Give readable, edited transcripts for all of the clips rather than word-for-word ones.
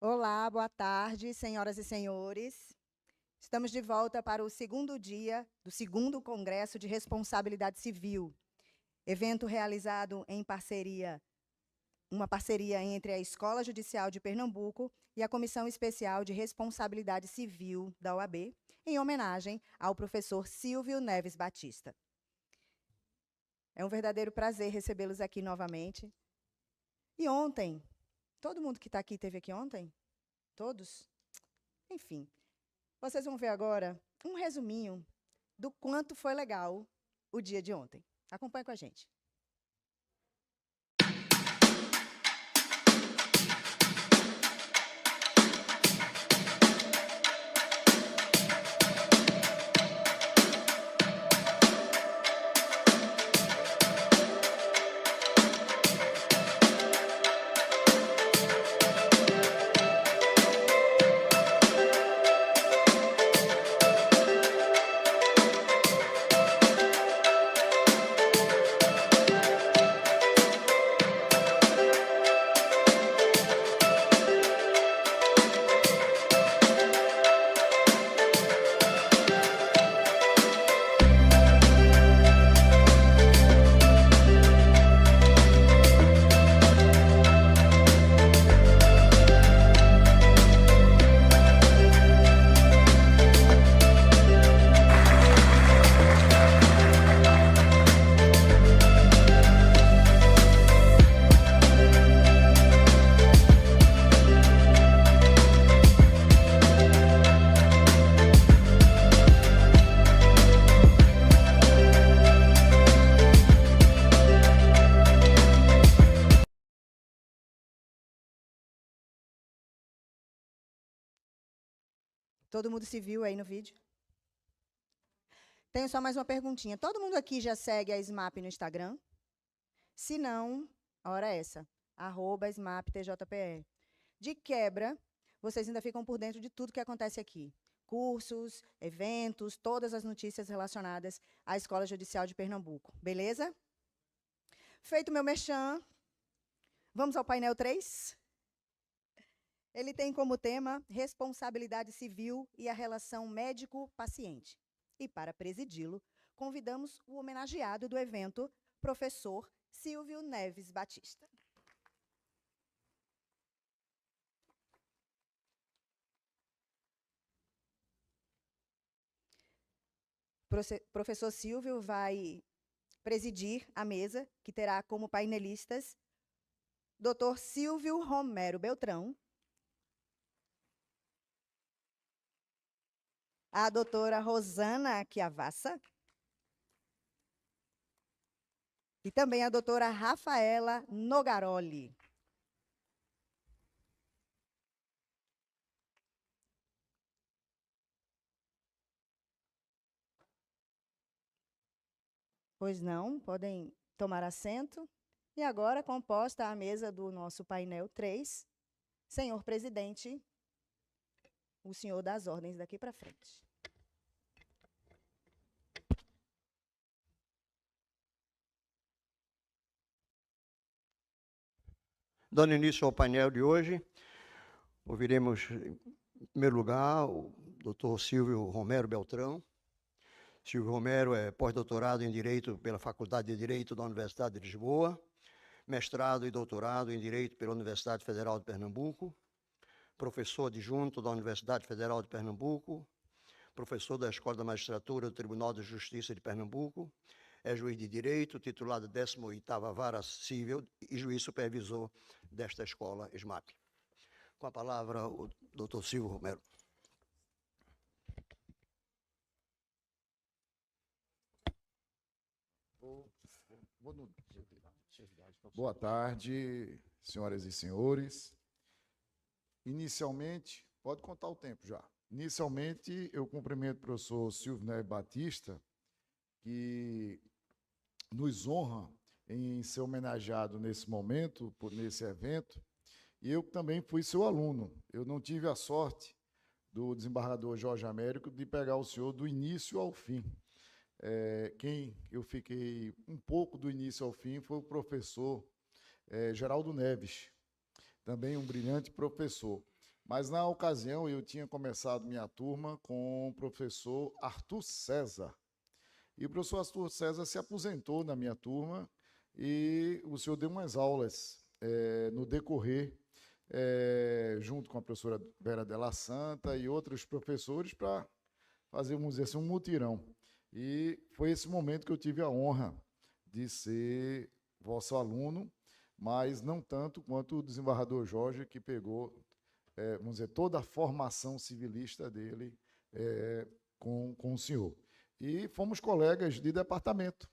Olá, boa tarde, senhoras e senhores. Estamos de volta para o segundo dia do segundo Congresso de Responsabilidade Civil, evento realizado em uma parceria entre a Escola Judicial de Pernambuco e a Comissão Especial de Responsabilidade Civil da OAB, em homenagem ao professor Silvio Neves Batista. É um verdadeiro prazer recebê-los aqui novamente. E ontem, todo mundo que está aqui esteve aqui ontem? Todos? Enfim, vocês vão ver agora um resuminho do quanto foi legal o dia de ontem. Acompanhe com a gente. Todo mundo se viu aí no vídeo? Tenho só mais uma perguntinha. Todo mundo aqui já segue a SMAP no Instagram? Se não, a hora é essa, @SMAPTJPE. De quebra, vocês ainda ficam por dentro de tudo que acontece aqui. Cursos, eventos, todas as notícias relacionadas à Escola Judicial de Pernambuco. Beleza? Feito meu merchan, vamos ao painel 3? Ele tem como tema responsabilidade civil e a relação médico-paciente. E para presidi-lo, convidamos o homenageado do evento, professor Silvio Neves Batista. Professor Silvio vai presidir a mesa, que terá como painelistas Dr. Silvio Romero Beltrão, a doutora Rosana Chiavassa e também a doutora Rafaela Nogaroli. Pois não, podem tomar assento. E agora, composta a mesa do nosso painel 3, senhor presidente, o senhor dá as ordens daqui para frente. Dando início ao painel de hoje, ouviremos, em primeiro lugar, o Dr. Silvio Romero Beltrão. Silvio Romero é pós-doutorado em Direito pela Faculdade de Direito da Universidade de Lisboa, mestrado e doutorado em Direito pela Universidade Federal de Pernambuco, professor adjunto da Universidade Federal de Pernambuco, professor da Escola da Magistratura do Tribunal de Justiça de Pernambuco, é juiz de Direito, titulado 18ª Vara Civil e juiz supervisor desta escola SMAP. Com a palavra, o Dr. Silvio Romero. Boa tarde, senhoras e senhores. Inicialmente, pode contar o tempo já. Inicialmente, eu cumprimento o professor Silvio Neves Batista, que nos honra em ser homenageado nesse momento, nesse evento, e eu também fui seu aluno. Eu não tive a sorte do desembargador Jorge Américo de pegar o senhor do início ao fim. Quem eu fiquei um pouco do início ao fim foi o professor Geraldo Neves, também um brilhante professor. Mas, na ocasião, eu tinha começado minha turma com o professor Arthur César. E o professor Arthur César se aposentou na minha turma e o senhor deu umas aulas no decorrer, junto com a professora Vera Della Santa e outros professores, para fazer, vamos dizer assim, um mutirão. E foi esse momento que eu tive a honra de ser vosso aluno, mas não tanto quanto o desembargador Jorge, que pegou, vamos dizer, toda a formação civilista dele com o senhor. E fomos colegas de departamento.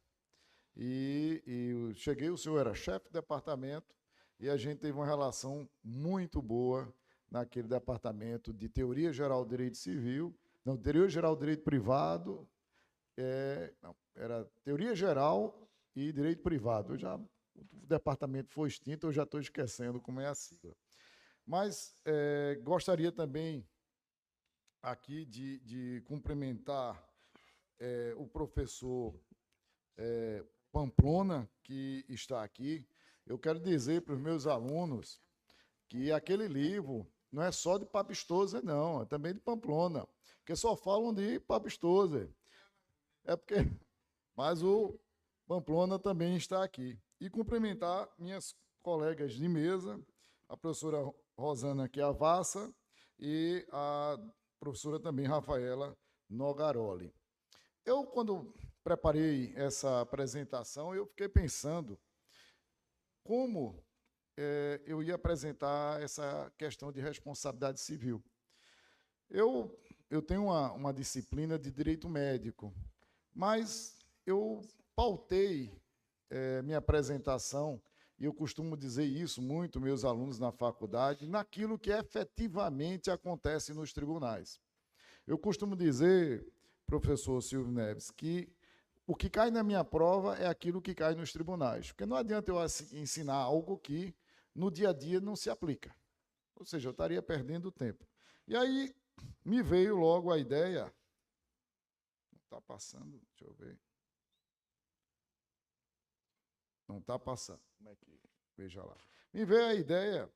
E eu cheguei, o senhor era chefe de departamento, e a gente teve uma relação muito boa naquele departamento de Teoria Geral do Direito Civil, não, Teoria Geral do Direito Privado, não, era Teoria Geral e Direito Privado. O departamento foi extinto, eu já estou esquecendo como é a sigla. Mas gostaria também aqui de cumprimentar o professor Pamplona, que está aqui. Eu quero dizer para os meus alunos que aquele livro não é só de Papistosa, não, é também de Pamplona, porque só falam de Papistosa. Mas o Pamplona também está aqui. E cumprimentar minhas colegas de mesa, a professora Rosana Chiavassa e a professora também Rafaela Nogaroli. Eu, quando preparei essa apresentação, eu fiquei pensando como eu ia apresentar essa questão de responsabilidade civil. Eu tenho uma disciplina de direito médico, mas eu pautei minha apresentação, e eu costumo dizer isso muito, meus alunos na faculdade, naquilo que efetivamente acontece nos tribunais. Eu costumo dizer, professor Silvio Neves, que o que cai na minha prova é aquilo que cai nos tribunais, porque não adianta eu ensinar algo que no dia a dia não se aplica. Ou seja, eu estaria perdendo tempo. E aí me veio logo a ideia. Não está passando, deixa eu ver. Não está passando. Como é que... Veja lá. Me veio a ideia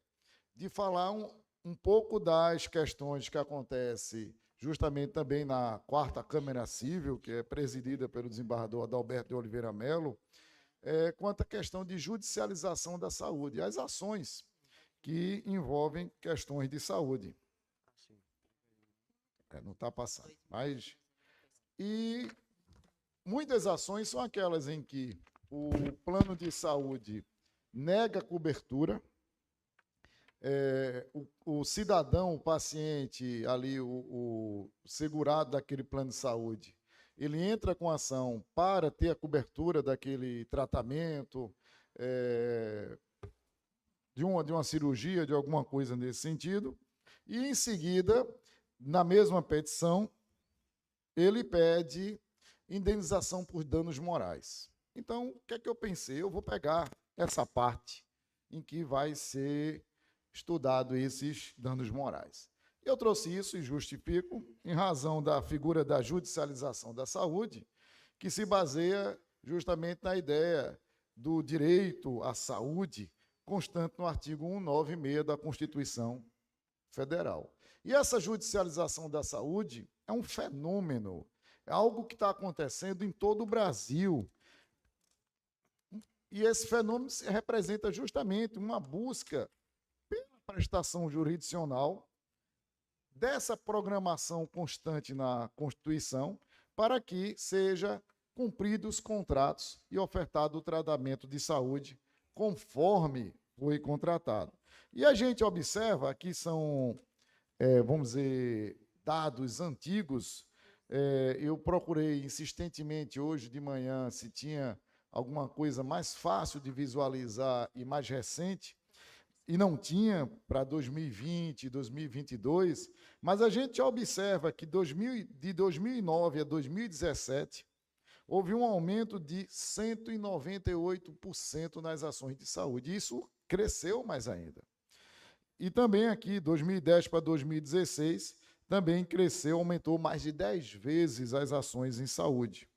de falar um pouco das questões que acontecem justamente também na 4ª Câmara Civil, que é presidida pelo desembargador Adalberto de Oliveira Melo, quanto à questão de judicialização da saúde, as ações que envolvem questões de saúde. Não está passando. Mas, e muitas ações são aquelas em que o plano de saúde nega cobertura, o cidadão, o paciente, ali, o segurado daquele plano de saúde, ele entra com ação para ter a cobertura daquele tratamento, de uma cirurgia, de alguma coisa nesse sentido, e, em seguida, na mesma petição, ele pede indenização por danos morais. Então, o que é que eu pensei? Eu vou pegar essa parte em que vai ser estudado esses danos morais. Eu trouxe isso e justifico em razão da figura da judicialização da saúde, que se baseia justamente na ideia do direito à saúde constante no artigo 196 da Constituição Federal. E essa judicialização da saúde é um fenômeno, é algo que está acontecendo em todo o Brasil. E esse fenômeno representa justamente uma busca pela prestação jurisdicional dessa programação constante na Constituição para que seja cumpridos os contratos e ofertado o tratamento de saúde conforme foi contratado. E a gente observa que são, vamos dizer, dados antigos. Eu procurei insistentemente hoje de manhã se tinha alguma coisa mais fácil de visualizar e mais recente, e não tinha para 2020, 2022, mas a gente observa que de 2009 a 2017, houve um aumento de 198% nas ações de saúde. Isso cresceu mais ainda. E também aqui, 2010 para 2016, também cresceu, aumentou mais de 10 vezes as ações em saúde.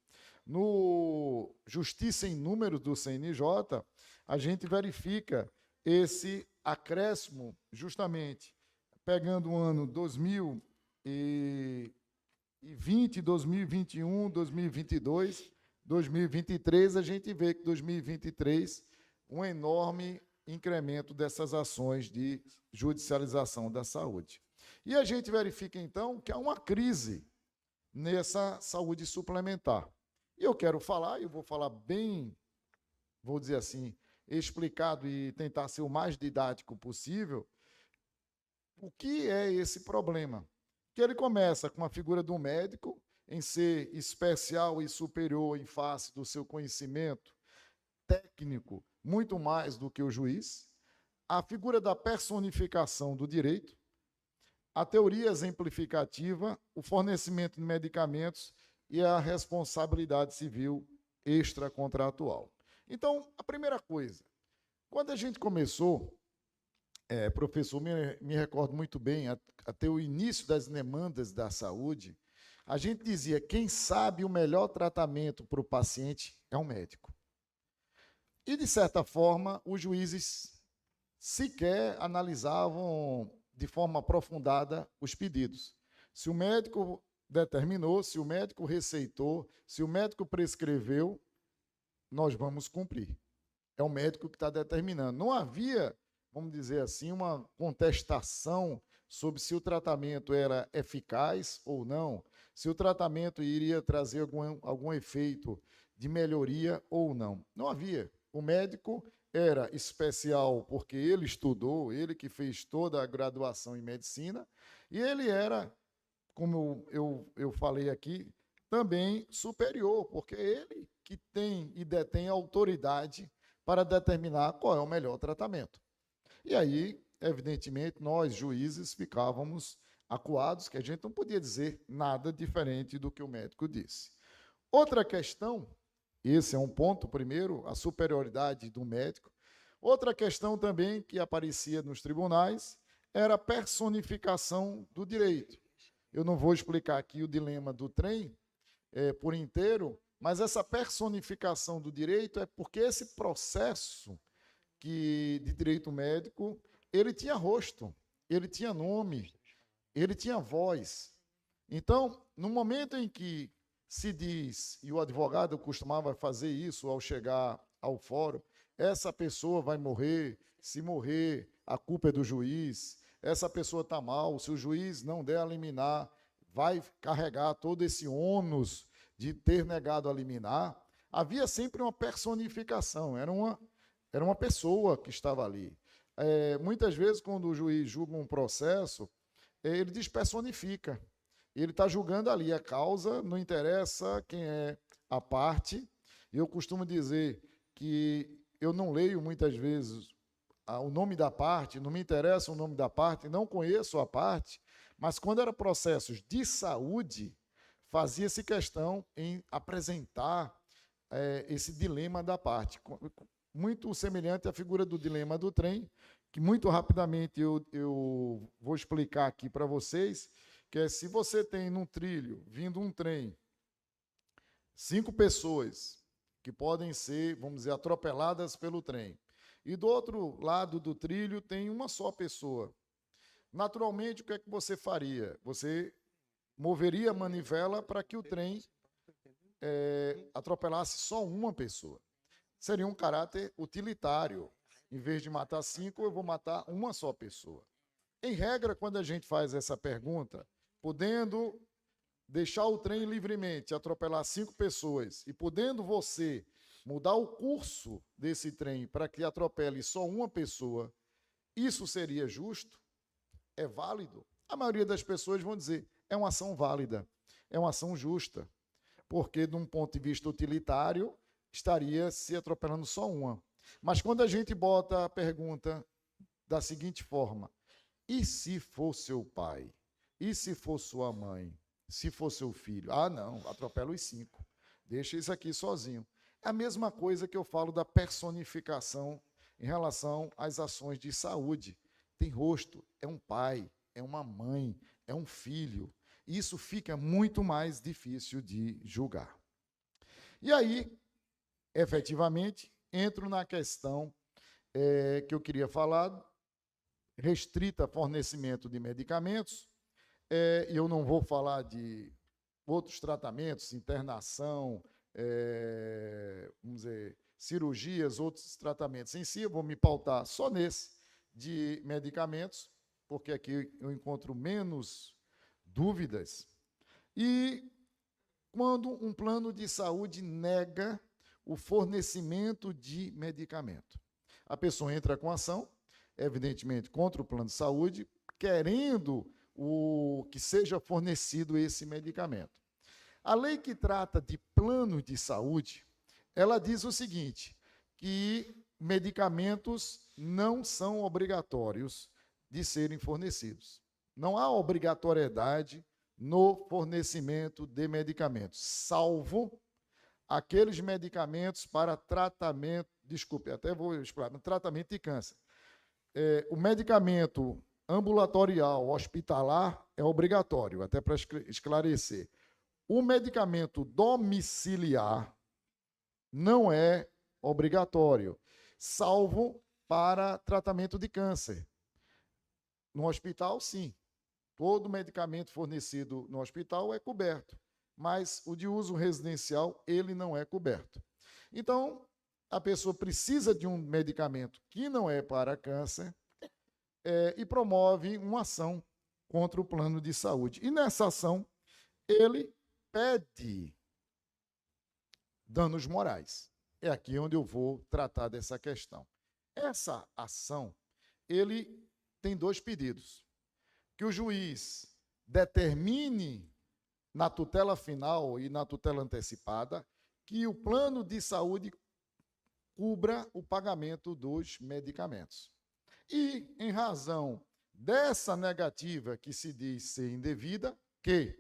No Justiça em Números do CNJ, a gente verifica esse acréscimo justamente pegando o ano 2020, 2021, 2022, 2023, a gente vê que 2023, um enorme incremento dessas ações de judicialização da saúde. E a gente verifica, então, que há uma crise nessa saúde suplementar. E eu quero falar, eu vou falar bem, vou dizer assim, explicado e tentar ser o mais didático possível, o que é esse problema. Que ele começa com a figura do médico, em ser especial e superior em face do seu conhecimento técnico, muito mais do que o juiz, a figura da personificação do direito, a teoria exemplificativa, o fornecimento de medicamentos e a responsabilidade civil extracontratual. Então, a primeira coisa, quando a gente começou, professor, me recordo muito bem, até o início das demandas da saúde, a gente dizia, quem sabe o melhor tratamento para o paciente é um médico. E, de certa forma, os juízes sequer analisavam de forma aprofundada os pedidos. Se o médico determinou, se o médico receitou, se o médico prescreveu, nós vamos cumprir. É o médico que está determinando. Não havia, vamos dizer assim, uma contestação sobre se o tratamento era eficaz ou não, se o tratamento iria trazer algum efeito de melhoria ou não. Não havia. O médico era especial porque ele estudou, ele que fez toda a graduação em medicina, e ele era, como eu falei aqui, também superior, porque ele que tem e detém autoridade para determinar qual é o melhor tratamento. E aí, evidentemente, nós, juízes, ficávamos acuados, que a gente não podia dizer nada diferente do que o médico disse. Outra questão, esse é um ponto, primeiro, a superioridade do médico. Outra questão também que aparecia nos tribunais era a personificação do direito. Eu não vou explicar aqui o dilema do trem por inteiro, mas essa personificação do direito é porque esse processo de direito médico, ele tinha rosto, ele tinha nome, ele tinha voz. Então, no momento em que se diz, e o advogado costumava fazer isso ao chegar ao fórum, essa pessoa vai morrer, se morrer, a culpa é do juiz, essa pessoa está mal, se o juiz não der a liminar, vai carregar todo esse ônus de ter negado a liminar. Havia sempre uma personificação, era uma pessoa que estava ali. Muitas vezes, quando o juiz julga um processo, ele despersonifica. Ele está julgando ali a causa, não interessa quem é a parte. Eu costumo dizer que eu não leio muitas vezes o nome da parte, não me interessa o nome da parte, não conheço a parte, mas quando era processos de saúde, fazia-se questão em apresentar esse dilema da parte. Muito semelhante à figura do dilema do trem, que muito rapidamente eu vou explicar aqui para vocês, que é se você tem num trilho, vindo um trem, 5 pessoas que podem ser, vamos dizer, atropeladas pelo trem, e do outro lado do trilho tem uma só pessoa. Naturalmente, o que é que você faria? Você moveria a manivela para que o trem atropelasse só uma pessoa. Seria um caráter utilitário. Em vez de matar 5, eu vou matar uma só pessoa. Em regra, quando a gente faz essa pergunta, podendo deixar o trem livremente, atropelar 5 pessoas, e podendo você mudar o curso desse trem para que atropele só uma pessoa, isso seria justo? É válido? A maioria das pessoas vão dizer, é uma ação válida, é uma ação justa, porque, de um ponto de vista utilitário, estaria se atropelando só uma. Mas quando a gente bota a pergunta da seguinte forma, e se for seu pai? E se for sua mãe? Se for seu filho? Ah, não, atropela os 5. Deixa isso aqui sozinho. É a mesma coisa que eu falo da personificação em relação às ações de saúde. Tem rosto, é um pai, é uma mãe, é um filho. Isso fica muito mais difícil de julgar. E aí, efetivamente, entro na questão que eu queria falar, restrita a fornecimento de medicamentos. Eu não vou falar de outros tratamentos, internação, vamos dizer, cirurgias, outros tratamentos em si. Eu vou me pautar só nesse de medicamentos, porque aqui eu encontro menos dúvidas. E quando um plano de saúde nega o fornecimento de medicamento, a pessoa entra com ação, evidentemente, contra o plano de saúde, querendo que seja fornecido esse medicamento. A lei que trata de plano de saúde, ela diz o seguinte, que medicamentos não são obrigatórios de serem fornecidos. Não há obrigatoriedade no fornecimento de medicamentos, salvo aqueles medicamentos para tratamento, desculpe, até vou explicar, tratamento de câncer. O medicamento ambulatorial, hospitalar, é obrigatório, até para esclarecer. O medicamento domiciliar não é obrigatório, salvo para tratamento de câncer. No hospital, sim. Todo medicamento fornecido no hospital é coberto, mas o de uso residencial, ele não é coberto. Então, a pessoa precisa de um medicamento que não é para câncer e promove uma ação contra o plano de saúde. E nessa ação, ele pede danos morais. É aqui onde eu vou tratar dessa questão. Essa ação, ele tem dois pedidos. Que o juiz determine na tutela final e na tutela antecipada que o plano de saúde cubra o pagamento dos medicamentos. E, em razão dessa negativa que se diz ser indevida, que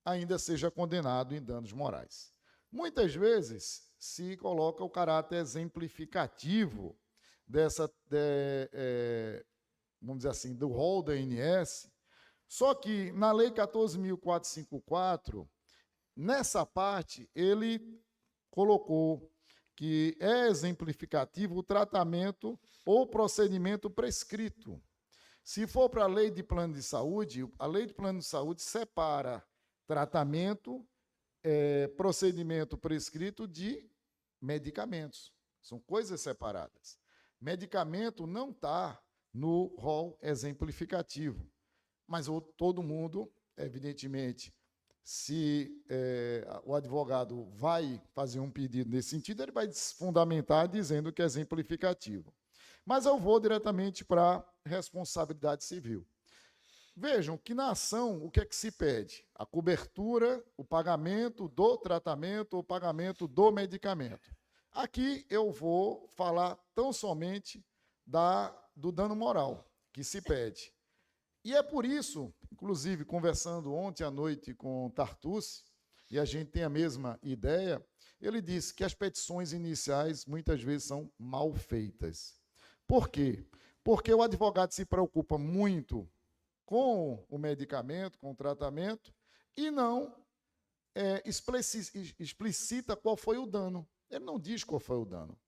ainda seja condenado em danos morais. Muitas vezes se coloca o caráter exemplificativo vamos dizer assim, do rol da ANS, só que na Lei 14.454, nessa parte, ele colocou que é exemplificativo o tratamento ou procedimento prescrito. Se for para a Lei de Plano de Saúde, a Lei de Plano de Saúde separa tratamento, procedimento prescrito de medicamentos. São coisas separadas. Medicamento não está no rol exemplificativo. Mas todo mundo, evidentemente, se o advogado vai fazer um pedido nesse sentido, ele vai fundamentar dizendo que é exemplificativo. Mas eu vou diretamente para a responsabilidade civil. Vejam que na ação, o que é que se pede? A cobertura, o pagamento do tratamento, o pagamento do medicamento. Aqui eu vou falar tão somente do dano moral que se pede. E é por isso, inclusive, conversando ontem à noite com Tartucci, e a gente tem a mesma ideia, ele disse que as petições iniciais muitas vezes são mal feitas. Por quê? Porque o advogado se preocupa muito com o medicamento, com o tratamento, e não explicita qual foi o dano. Ele não diz qual foi o dano.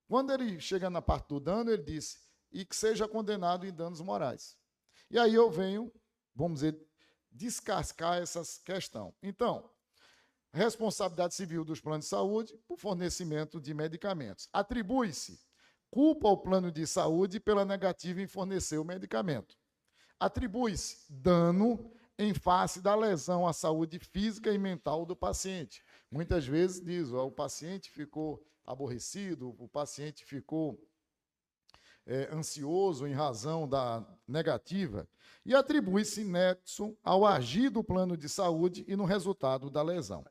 Quando ele chega na parte do dano, ele diz, e que seja condenado em danos morais. E aí eu venho, vamos dizer, descascar essa questão. Então, responsabilidade civil dos planos de saúde por fornecimento de medicamentos. Atribui-se culpa ao plano de saúde pela negativa em fornecer o medicamento. Atribui-se dano em face da lesão à saúde física e mental do paciente. Muitas vezes diz, o paciente ficou aborrecido, o paciente ficou ansioso em razão da negativa, e atribui-se nexo ao agir do plano de saúde e no resultado da lesão.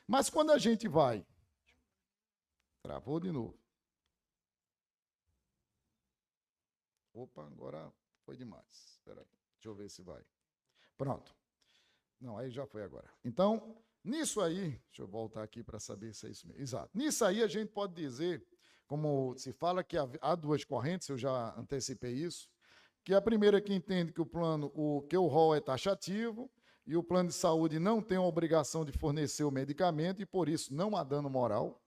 Mas quando a gente vai... Travou de novo. Opa, agora foi demais. Espera aí, deixa eu ver se vai. Pronto. Não, aí já foi agora. Então, nisso aí, deixa eu voltar aqui para saber se é isso mesmo. Exato. Nisso aí a gente pode dizer, como se fala que há duas correntes, eu já antecipei isso, que a primeira que entende que o rol é taxativo e o plano de saúde não tem a obrigação de fornecer o medicamento e, por isso, não há dano moral.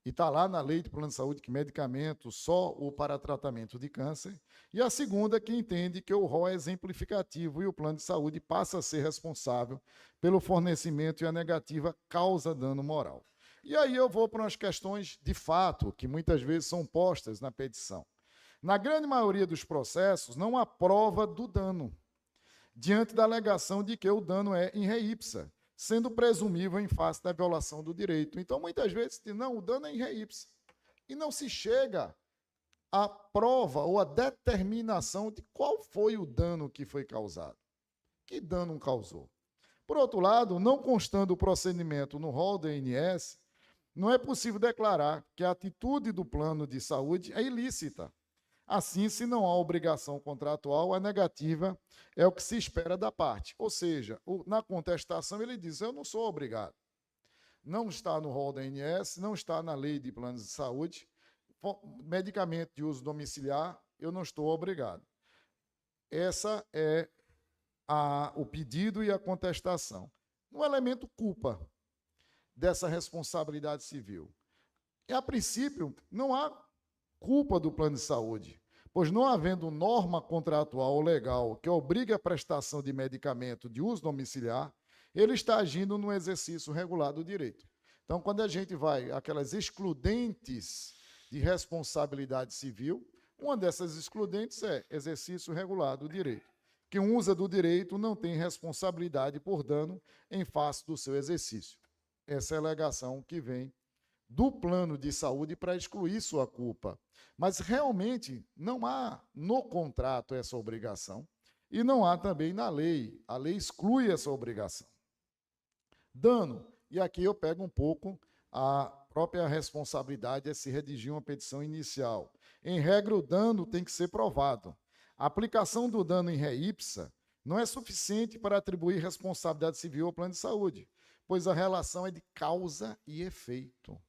e está lá na lei de plano de saúde que medicamento só o para tratamento de câncer. E a segunda que entende que o rol é exemplificativo e o plano de saúde passa a ser responsável pelo fornecimento e a negativa causa dano moral. E aí eu vou para umas questões de fato, que muitas vezes são postas na petição. Na grande maioria dos processos, não há prova do dano, diante da alegação de que o dano é in re ipsa, sendo presumível em face da violação do direito. Então, muitas vezes, não, o dano é in re ipsa. E não se chega à prova ou à determinação de qual foi o dano que foi causado. Que dano causou? Por outro lado, não constando o procedimento no rol do INS, não é possível declarar que a atitude do plano de saúde é ilícita. Assim, se não há obrigação contratual, a negativa é o que se espera da parte. Ou seja, na contestação ele diz, eu não sou obrigado. Não está no rol da ANS, não está na lei de planos de saúde, medicamento de uso domiciliar, eu não estou obrigado. Essa é o pedido e a contestação. No elemento culpa dessa responsabilidade civil. E, a princípio, não há culpa do plano de saúde, pois não havendo norma contratual ou legal que obrigue a prestação de medicamento de uso domiciliar, ele está agindo no exercício regular do direito. Então, quando a gente vai àquelas excludentes de responsabilidade civil, uma dessas excludentes é exercício regular do direito. Quem usa do direito não tem responsabilidade por dano em face do seu exercício. Essa é a alegação que vem do plano de saúde para excluir sua culpa. Mas realmente não há no contrato essa obrigação e não há também na lei. A lei exclui essa obrigação. Dano, e aqui eu pego um pouco a própria responsabilidade é se redigir uma petição inicial. Em regra, o dano tem que ser provado. A aplicação do dano em re ipsa não é suficiente para atribuir responsabilidade civil ao plano de saúde, pois a relação é de causa e efeito.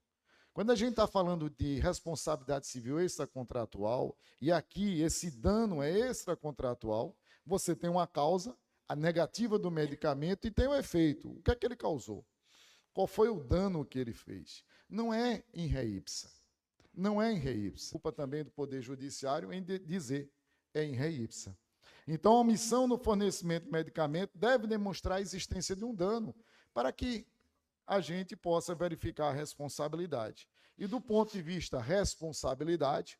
Quando a gente está falando de responsabilidade civil extracontratual, e aqui esse dano é extracontratual, você tem uma causa, a negativa do medicamento, e tem o efeito. O que é que ele causou? Qual foi o dano que ele fez? Não é in re ipsa. Não é in re ipsa. Culpa também do Poder Judiciário em dizer é in re ipsa. Então, a omissão no fornecimento de medicamento deve demonstrar a existência de um dano, para que a gente possa verificar a responsabilidade. E do ponto de vista responsabilidade,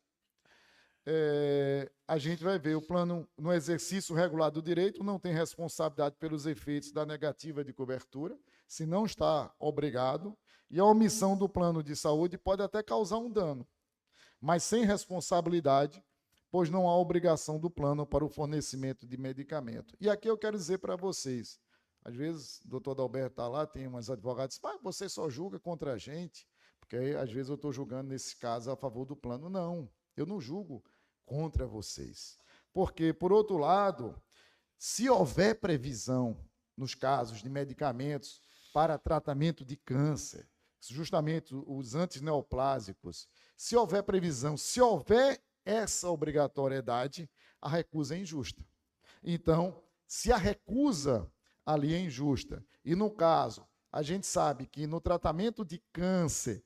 a gente vai ver o plano no exercício regular do direito não tem responsabilidade pelos efeitos da negativa de cobertura, se não está obrigado, e a omissão do plano de saúde pode até causar um dano, mas sem responsabilidade, pois não há obrigação do plano para o fornecimento de medicamento. E aqui eu quero dizer para vocês, às vezes o doutor Adalberto está lá, tem umas advogadas, mas você só julga contra a gente, porque aí, às vezes eu estou julgando, nesse caso, a favor do plano. Não, eu não julgo contra vocês. Porque, por outro lado, se houver previsão nos casos de medicamentos para tratamento de câncer, justamente os antineoplásicos, se houver previsão, se houver essa obrigatoriedade, a recusa é injusta. Então, se a recusa ali é injusta, e no caso, a gente sabe que no tratamento de câncer,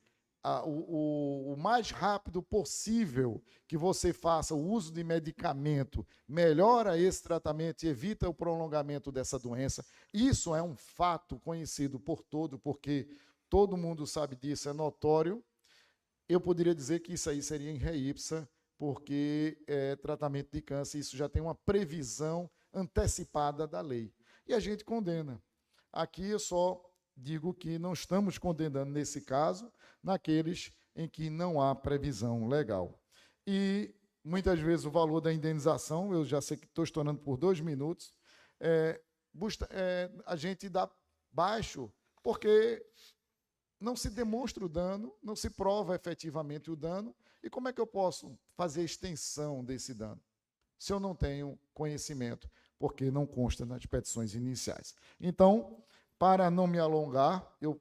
o mais rápido possível que você faça o uso de medicamento melhora esse tratamento e evita o prolongamento dessa doença. Isso é um fato conhecido por todo, porque todo mundo sabe disso, é notório. Eu poderia dizer que isso aí seria em re ipsa, porque tratamento de câncer, isso já tem uma previsão antecipada da lei. E a gente condena. Aqui eu só digo que não estamos condenando, nesse caso, naqueles em que não há previsão legal. E, muitas vezes, o valor da indenização, eu já sei que estou estourando por 2 minutos, a gente dá baixo, porque não se demonstra o dano, não se prova efetivamente o dano, e como é que eu posso fazer extensão desse dano, se eu não tenho conhecimento, porque não consta nas petições iniciais. Então, para não me alongar, eu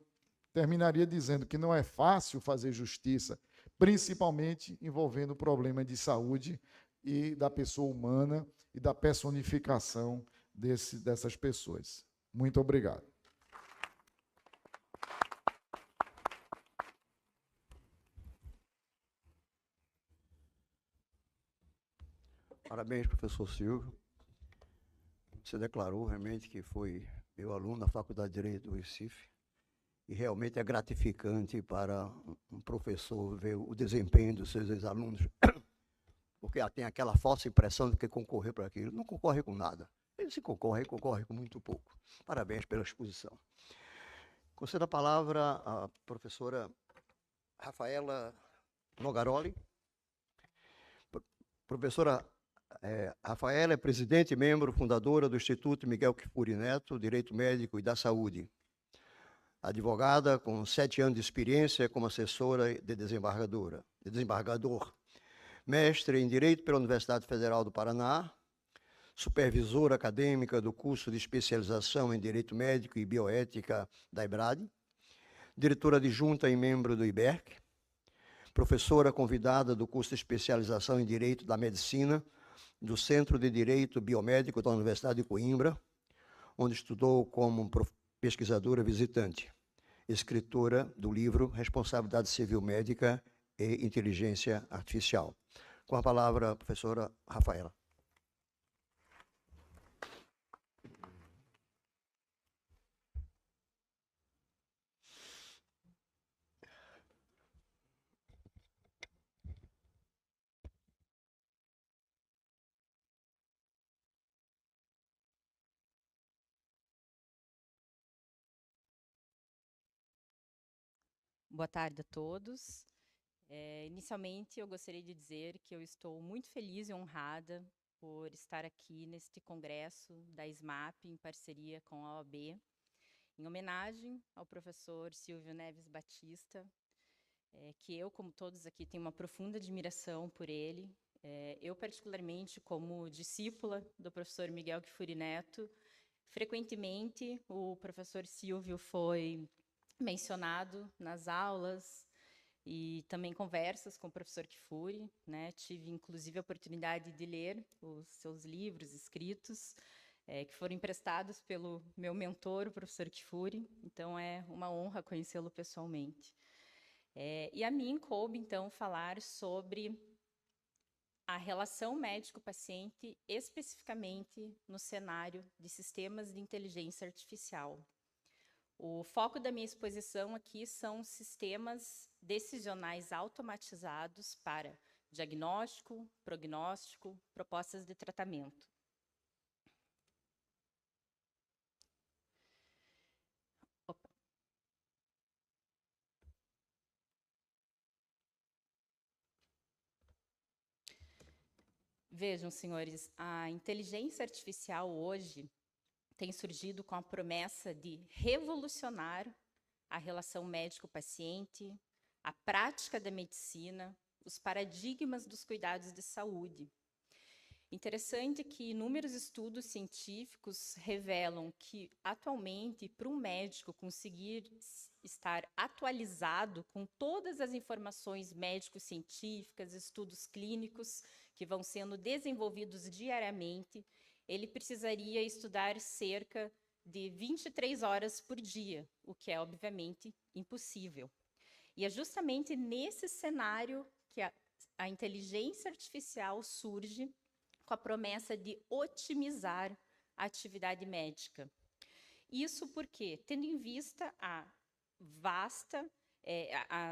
terminaria dizendo que não é fácil fazer justiça, principalmente envolvendo o problema de saúde e da pessoa humana e da personificação dessas pessoas. Muito obrigado. Parabéns, professor Silvio. Você declarou realmente que foi meu aluno na Faculdade de Direito do Recife. E realmente é gratificante para um professor ver o desempenho dos seus ex-alunos, porque tem aquela falsa impressão de que concorrer para aquilo. Não concorre com nada. Ele se concorre com muito pouco. Parabéns pela exposição. Concedo a palavra à professora Rafaela Nogaroli. Professora Rafaela é presidente e membro fundadora do Instituto Miguel Kfouri Neto, Direito Médico e da Saúde. Advogada com 7 anos de experiência como assessora de desembargador. Mestre em Direito pela Universidade Federal do Paraná, supervisora acadêmica do curso de especialização em Direito Médico e Bioética da EBRAD, diretora adjunta e membro do IBERC, professora convidada do curso de especialização em Direito da Medicina do Centro de Direito Biomédico da Universidade de Coimbra, onde estudou como pesquisadora visitante, escritora do livro Responsabilidade Civil Médica e Inteligência Artificial. Com a palavra, a professora Rafaela. Boa tarde a todos. Inicialmente, eu gostaria de dizer que eu estou muito feliz e honrada por estar aqui neste congresso da SMAP, em parceria com a OAB, em homenagem ao professor Silvio Neves Batista, que eu, como todos aqui, tenho uma profunda admiração por ele. Eu, particularmente, como discípula do professor Miguel Kfouri Neto, frequentemente o professor Silvio foi mencionado nas aulas e também conversas com o professor Kfouri, né? Tive, inclusive, a oportunidade de ler os seus livros escritos, que foram emprestados pelo meu mentor, o professor Kfouri. Então, é uma honra conhecê-lo pessoalmente. E a mim coube, então, falar sobre a relação médico-paciente, especificamente no cenário de sistemas de inteligência artificial. O foco da minha exposição aqui são sistemas decisionais automatizados para diagnóstico, prognóstico, propostas de tratamento. Opa. Vejam, senhores, a inteligência artificial hoje tem surgido com a promessa de revolucionar a relação médico-paciente, a prática da medicina, os paradigmas dos cuidados de saúde. Interessante que inúmeros estudos científicos revelam que, atualmente, para um médico conseguir estar atualizado com todas as informações médico-científicas, estudos clínicos que vão sendo desenvolvidos diariamente, ele precisaria estudar cerca de 23 horas por dia, o que é, obviamente, impossível. E é justamente nesse cenário que a inteligência artificial surge com a promessa de otimizar a atividade médica. Isso porque, tendo em vista a vasta,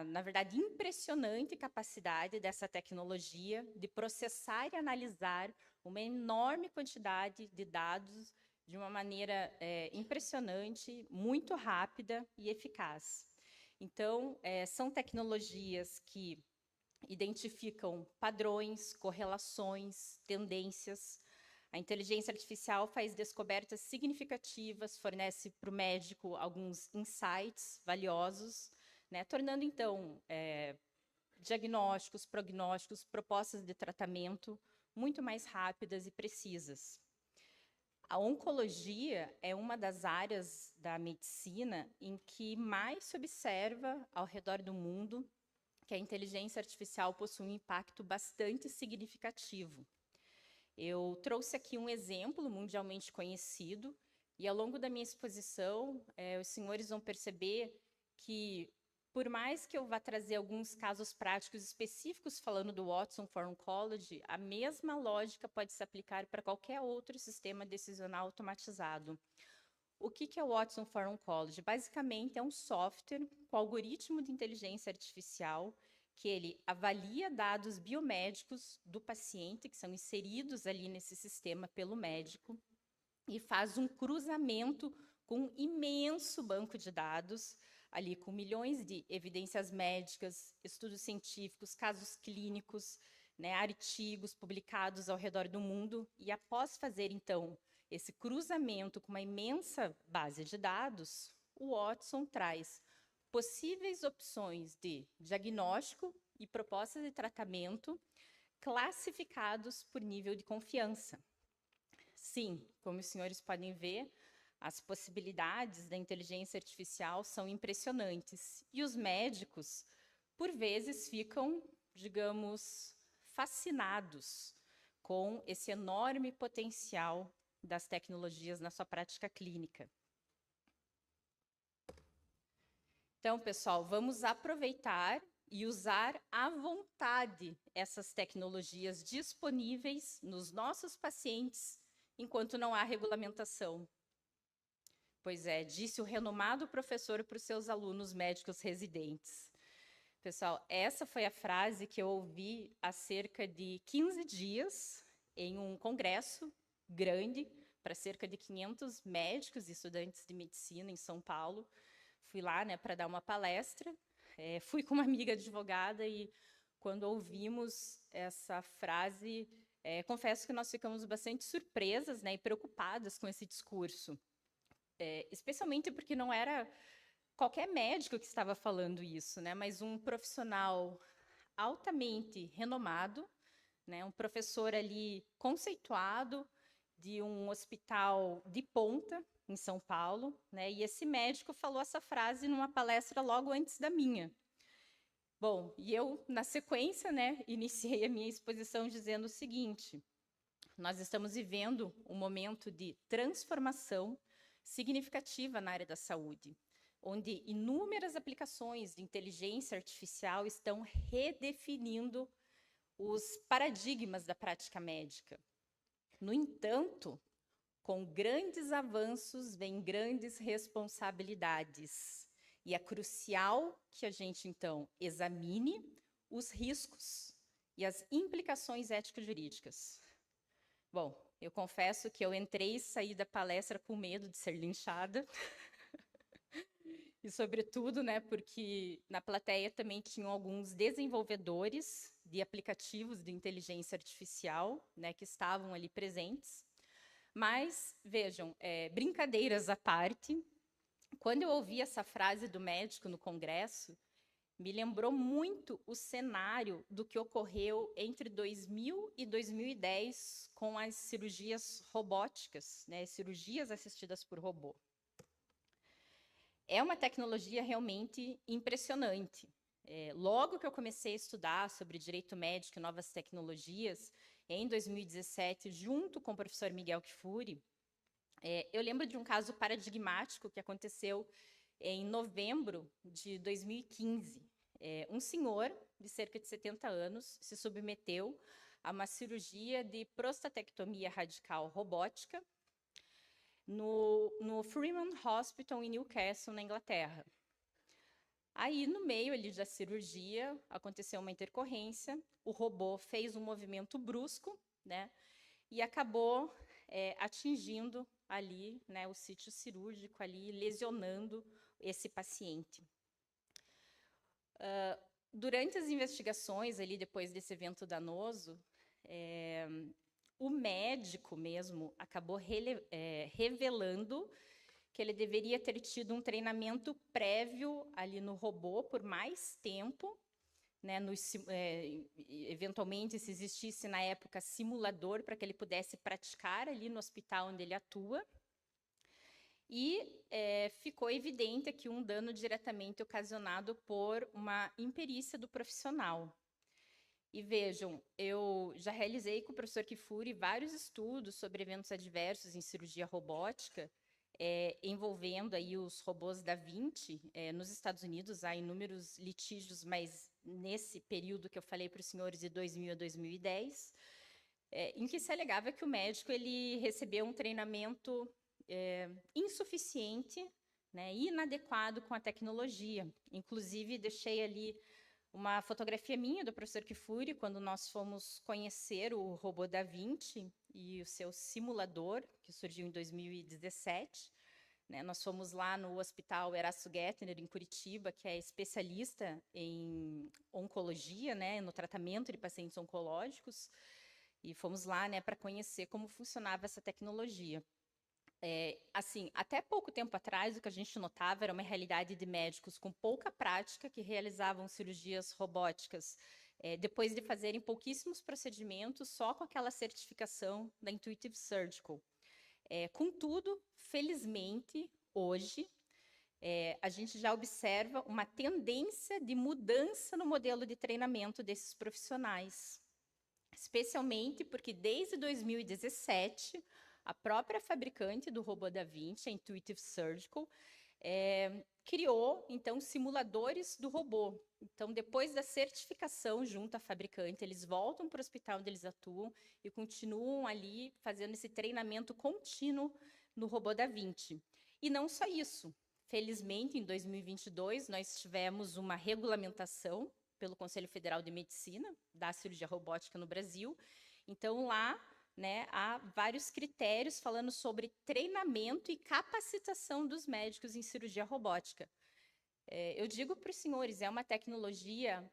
na verdade, impressionante capacidade dessa tecnologia de processar e analisar uma enorme quantidade de dados de uma maneira impressionante, muito rápida e eficaz. Então, são tecnologias que identificam padrões, correlações, tendências. A inteligência artificial faz descobertas significativas, fornece para o médico alguns insights valiosos, né, tornando, então, diagnósticos, prognósticos, propostas de tratamento muito mais rápidas e precisas. A oncologia é uma das áreas da medicina em que mais se observa ao redor do mundo que a inteligência artificial possui um impacto bastante significativo. Eu trouxe aqui um exemplo mundialmente conhecido, e ao longo da minha exposição, os senhores vão perceber que por mais que eu vá trazer alguns casos práticos específicos falando do Watson for Oncology, a mesma lógica pode se aplicar para qualquer outro sistema decisional automatizado. O que é o Watson for Oncology? Basicamente, é um software com algoritmo de inteligência artificial que ele avalia dados biomédicos do paciente, que são inseridos ali nesse sistema pelo médico, e faz um cruzamento com um imenso banco de dados, ali com milhões de evidências médicas, estudos científicos, casos clínicos, né, artigos publicados ao redor do mundo, e após fazer, então, esse cruzamento com uma imensa base de dados, o Watson traz possíveis opções de diagnóstico e propostas de tratamento classificados por nível de confiança. Sim, como os senhores podem ver, as possibilidades da inteligência artificial são impressionantes. E os médicos, por vezes, ficam, digamos, fascinados com esse enorme potencial das tecnologias na sua prática clínica. Então, pessoal, vamos aproveitar e usar à vontade essas tecnologias disponíveis nos nossos pacientes, enquanto não há regulamentação. Pois é, disse o renomado professor para os seus alunos médicos residentes. Pessoal, essa foi a frase que eu ouvi há cerca de 15 dias em um congresso grande para cerca de 500 médicos e estudantes de medicina em São Paulo. Fui lá, né, para dar uma palestra. Fui com uma amiga advogada e quando ouvimos essa frase, confesso que nós ficamos bastante surpresas, né, e preocupadas com esse discurso. Especialmente porque não era qualquer médico que estava falando isso, né, mas um profissional altamente renomado, né, um professor ali conceituado de um hospital de ponta em São Paulo, né, e esse médico falou essa frase numa palestra logo antes da minha. Bom, e eu, na sequência, né, iniciei a minha exposição dizendo o seguinte: nós estamos vivendo um momento de transformação significativa na área da saúde, onde inúmeras aplicações de inteligência artificial estão redefinindo os paradigmas da prática médica. No entanto, com grandes avanços vem grandes responsabilidades. E é crucial que a gente, então, examine os riscos e as implicações ético-jurídicas. Bom, eu confesso que eu entrei e saí da palestra com medo de ser linchada. E, sobretudo, né, porque na plateia também tinham alguns desenvolvedores de aplicativos de inteligência artificial, né, que estavam ali presentes. Mas, vejam, brincadeiras à parte, quando eu ouvi essa frase do médico no congresso, me lembrou muito o cenário do que ocorreu entre 2000 e 2010 com as cirurgias robóticas, né, cirurgias assistidas por robô. É uma tecnologia realmente impressionante. Logo que eu comecei a estudar sobre direito médico e novas tecnologias, em 2017, junto com o professor Miguel Kfouri, eu lembro de um caso paradigmático que aconteceu em novembro de 2015. Um senhor de cerca de 70 anos se submeteu a uma cirurgia de prostatectomia radical robótica no Freeman Hospital em Newcastle, na Inglaterra. Aí, no meio ali da cirurgia, aconteceu uma intercorrência, o robô fez um movimento brusco, né, e acabou atingindo ali, né, o sítio cirúrgico ali, lesionando esse paciente. Durante as investigações ali, depois desse evento danoso, o médico mesmo acabou revelando que ele deveria ter tido um treinamento prévio ali no robô por mais tempo, né, eventualmente, se existisse na época simulador para que ele pudesse praticar ali no hospital onde ele atua. E ficou evidente aqui um dano diretamente ocasionado por uma imperícia do profissional. E vejam, eu já realizei com o professor Kfouri vários estudos sobre eventos adversos em cirurgia robótica, envolvendo aí os robôs da Vinci. Nos Estados Unidos há inúmeros litígios, mas nesse período que eu falei para os senhores, de 2000 a 2010, em que se alegava que o médico ele recebeu um treinamento insuficiente, né, inadequado com a tecnologia. Inclusive, deixei ali uma fotografia minha do professor Kifuri, quando nós fomos conhecer o robô da Vinci e o seu simulador, que surgiu em 2017. Né? Nós fomos lá no Hospital Erasto Gettner, em Curitiba, que é especialista em oncologia, né, no tratamento de pacientes oncológicos, e fomos lá, né, para conhecer como funcionava essa tecnologia. Assim, até pouco tempo atrás, o que a gente notava era uma realidade de médicos com pouca prática que realizavam cirurgias robóticas depois de fazerem pouquíssimos procedimentos só com aquela certificação da Intuitive Surgical. Contudo, felizmente, hoje, a gente já observa uma tendência de mudança no modelo de treinamento desses profissionais, especialmente porque desde 2017, a própria fabricante do robô da Vinci, a Intuitive Surgical, criou, então, simuladores do robô. Então, depois da certificação junto à fabricante, eles voltam para o hospital onde eles atuam e continuam ali fazendo esse treinamento contínuo no robô da Vinci. E não só isso. Felizmente, em 2022, nós tivemos uma regulamentação pelo Conselho Federal de Medicina da cirurgia robótica no Brasil. Então, lá, né, há vários critérios falando sobre treinamento e capacitação dos médicos em cirurgia robótica. Eu digo para os senhores, é uma tecnologia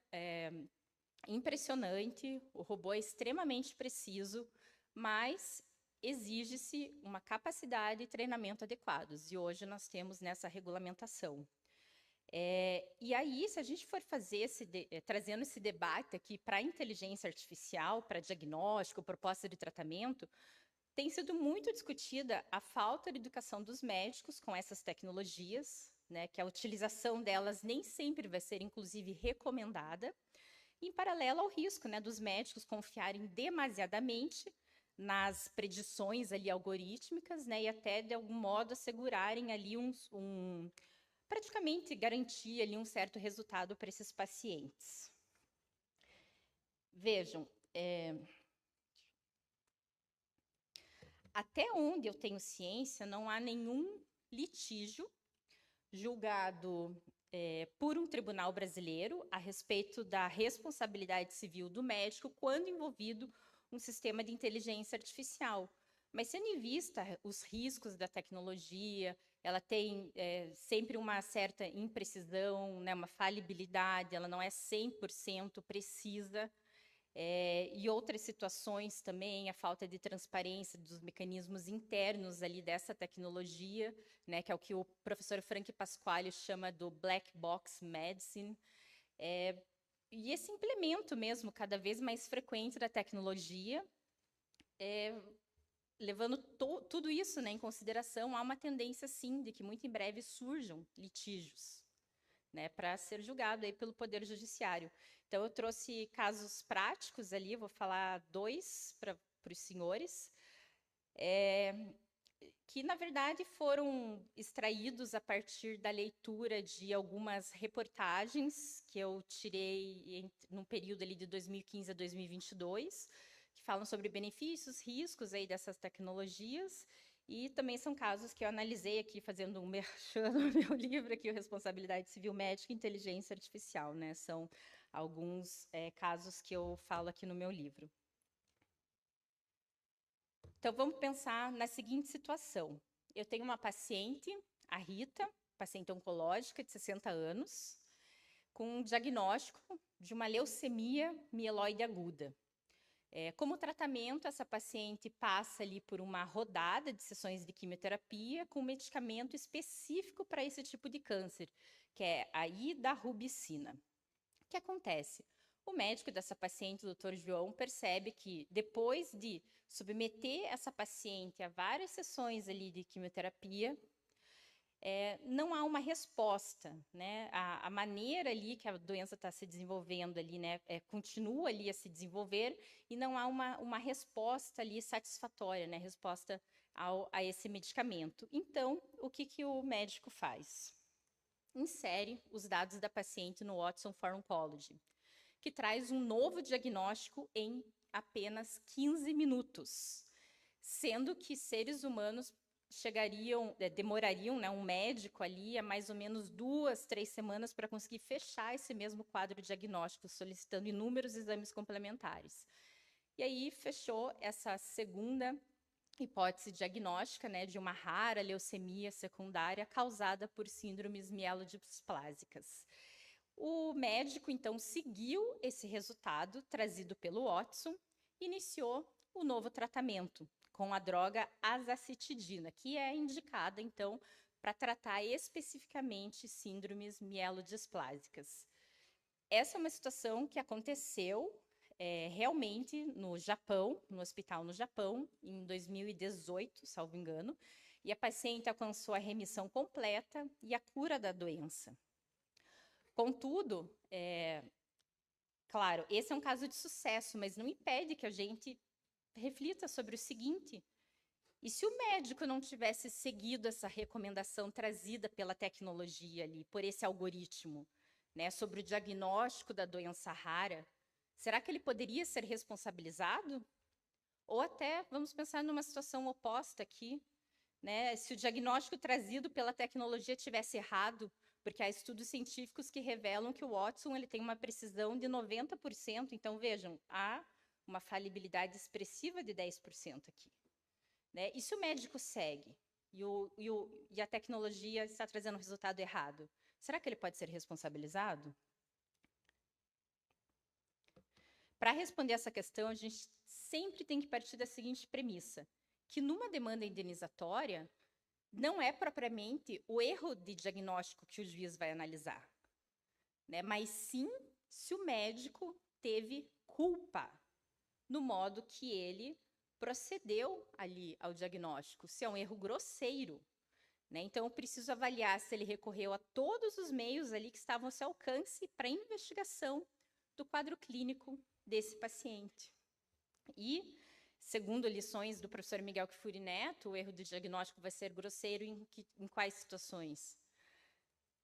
impressionante, o robô é extremamente preciso, mas exige-se uma capacidade e treinamento adequados, e hoje nós temos nessa regulamentação. E aí, se a gente for fazer trazendo esse debate aqui para a inteligência artificial, para diagnóstico, proposta de tratamento, tem sido muito discutida a falta de educação dos médicos com essas tecnologias, né, que a utilização delas nem sempre vai ser, inclusive, recomendada, em paralelo ao risco, né, dos médicos confiarem demasiadamente nas predições ali algorítmicas, né, e até, de algum modo, assegurarem ali praticamente garantir ali um certo resultado para esses pacientes. Vejam, até onde eu tenho ciência, não há nenhum litígio julgado por um tribunal brasileiro a respeito da responsabilidade civil do médico quando envolvido um sistema de inteligência artificial. Mas, tendo em vista os riscos da tecnologia, ela tem sempre uma certa imprecisão, né, uma falibilidade, ela não é 100% precisa, e outras situações também, a falta de transparência dos mecanismos internos ali dessa tecnologia, né, que é o que o professor Frank Pasquale chama do black box medicine, e esse implemento mesmo cada vez mais frequente da tecnologia, levando tudo isso, né, em consideração, há uma tendência, sim, de que muito em breve surjam litígios, né, para ser julgado aí pelo Poder Judiciário. Então, eu trouxe casos práticos ali, vou falar 2 para os senhores, que, na verdade, foram extraídos a partir da leitura de algumas reportagens que eu tirei num período ali de 2015 a 2022, que falam sobre benefícios, riscos aí dessas tecnologias, e também são casos que eu analisei aqui, fazendo um merchan no meu livro aqui, o Responsabilidade Civil Médica e Inteligência Artificial, né? São alguns casos que eu falo aqui no meu livro. Então, vamos pensar na seguinte situação. Eu tenho uma paciente, a Rita, paciente oncológica de 60 anos, com um diagnóstico de uma leucemia mieloide aguda. Como tratamento, essa paciente passa ali por uma rodada de sessões de quimioterapia com medicamento específico para esse tipo de câncer, que é a idarubicina. O que acontece? O médico dessa paciente, o Dr. João, percebe que depois de submeter essa paciente a várias sessões ali de quimioterapia, não há uma resposta, né? A maneira ali que a doença está se desenvolvendo ali, né, continua ali a se desenvolver e não há uma resposta ali satisfatória, né? Resposta a esse medicamento. Então, o que o médico faz? Insere os dados da paciente no Watson for Oncology, que traz um novo diagnóstico em apenas 15 minutos, sendo que seres humanos demorariam, né, um médico ali a mais ou menos 2, 3 semanas para conseguir fechar esse mesmo quadro diagnóstico, solicitando inúmeros exames complementares. E aí fechou essa segunda hipótese diagnóstica, né, de uma rara leucemia secundária causada por síndromes mielodisplásicas. O médico, então, seguiu esse resultado trazido pelo Watson e iniciou o novo tratamento com a droga azacitidina, que é indicada, então, para tratar especificamente síndromes mielodisplásicas. Essa é uma situação que aconteceu realmente no Japão, no hospital no Japão, em 2018, salvo engano, e a paciente alcançou a remissão completa e a cura da doença. Contudo, claro, esse é um caso de sucesso, mas não impede que a gente reflita sobre o seguinte: e se o médico não tivesse seguido essa recomendação trazida pela tecnologia ali, por esse algoritmo, né, sobre o diagnóstico da doença rara, será que ele poderia ser responsabilizado? Ou até, vamos pensar numa situação oposta aqui, né, se o diagnóstico trazido pela tecnologia tivesse errado, porque há estudos científicos que revelam que o Watson ele tem uma precisão de 90%, então vejam, há uma falibilidade expressiva de 10% aqui. Né? E se o médico segue e a tecnologia está trazendo um resultado errado, será que ele pode ser responsabilizado? Para responder essa questão, a gente sempre tem que partir da seguinte premissa, que numa demanda indenizatória, não é propriamente o erro de diagnóstico que o juiz vai analisar, né? Mas sim se o médico teve culpa no modo que ele procedeu ali ao diagnóstico, se é um erro grosseiro, né? Então, eu preciso avaliar se ele recorreu a todos os meios ali que estavam ao seu alcance para a investigação do quadro clínico desse paciente. E, segundo lições do professor Miguel Kfouri Neto, o erro de diagnóstico vai ser grosseiro em quais situações?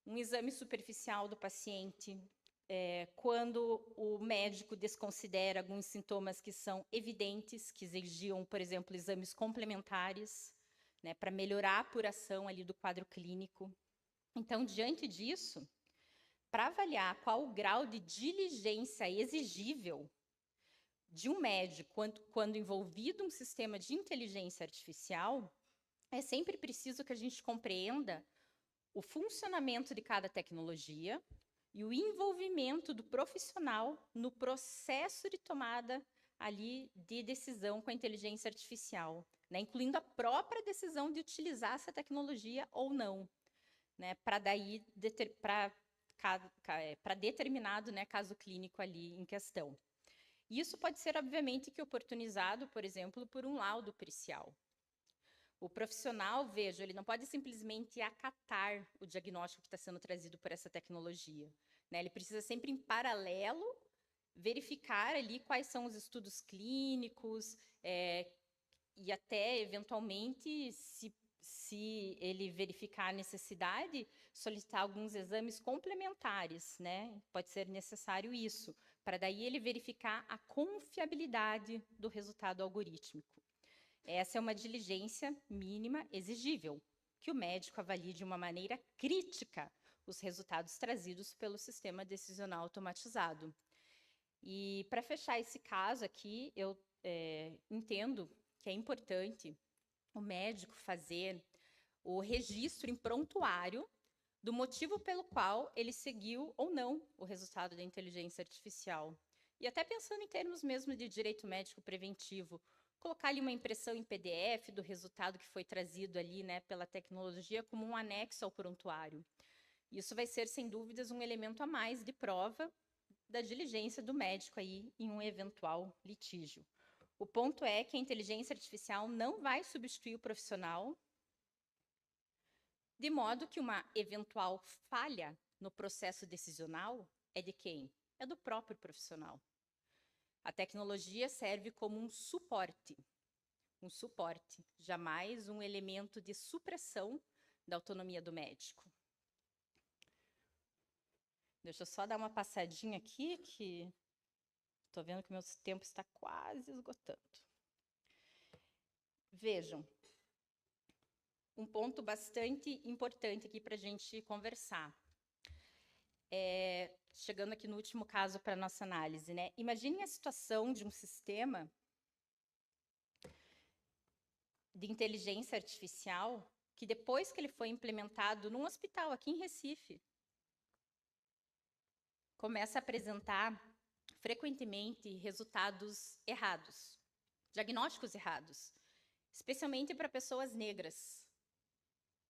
Um exame superficial do paciente, quando o médico desconsidera alguns sintomas que são evidentes, que exigiam, por exemplo, exames complementares, né, para melhorar a apuração ali do quadro clínico. Então, diante disso, para avaliar qual o grau de diligência exigível de um médico quando envolvido um sistema de inteligência artificial, é sempre preciso que a gente compreenda o funcionamento de cada tecnologia e o envolvimento do profissional no processo de tomada ali de decisão com a inteligência artificial, né, incluindo a própria decisão de utilizar essa tecnologia ou não, né, para determinado, né, caso clínico ali em questão. Isso pode ser, obviamente, que oportunizado, por exemplo, por um laudo pericial. O profissional, veja, ele não pode simplesmente acatar o diagnóstico que está sendo trazido por essa tecnologia, né? Ele precisa sempre, em paralelo, verificar ali quais são os estudos clínicos e até, eventualmente, se ele verificar a necessidade, solicitar alguns exames complementares, né? Pode ser necessário isso, para daí ele verificar a confiabilidade do resultado algorítmico. Essa é uma diligência mínima exigível, que o médico avalie de uma maneira crítica os resultados trazidos pelo sistema decisional automatizado. E para fechar esse caso aqui, eu entendo que é importante o médico fazer o registro em prontuário do motivo pelo qual ele seguiu ou não o resultado da inteligência artificial. E até pensando em termos mesmo de direito médico preventivo, colocar ali uma impressão em PDF do resultado que foi trazido ali, né, pela tecnologia como um anexo ao prontuário. Isso vai ser, sem dúvidas, um elemento a mais de prova da diligência do médico aí em um eventual litígio. O ponto é que a inteligência artificial não vai substituir o profissional, de modo que uma eventual falha no processo decisional é de quem? É do próprio profissional. A tecnologia serve como um suporte, um suporte, jamais um elemento de supressão da autonomia do médico. Deixa eu só dar uma passadinha aqui, que estou vendo que meu tempo está quase esgotando. Vejam, um ponto bastante importante aqui para a gente conversar. Chegando aqui no último caso para a nossa análise, né? Imaginem a situação de um sistema de inteligência artificial que, depois que ele foi implementado num hospital aqui em Recife, começa a apresentar frequentemente resultados errados, diagnósticos errados, especialmente para pessoas negras.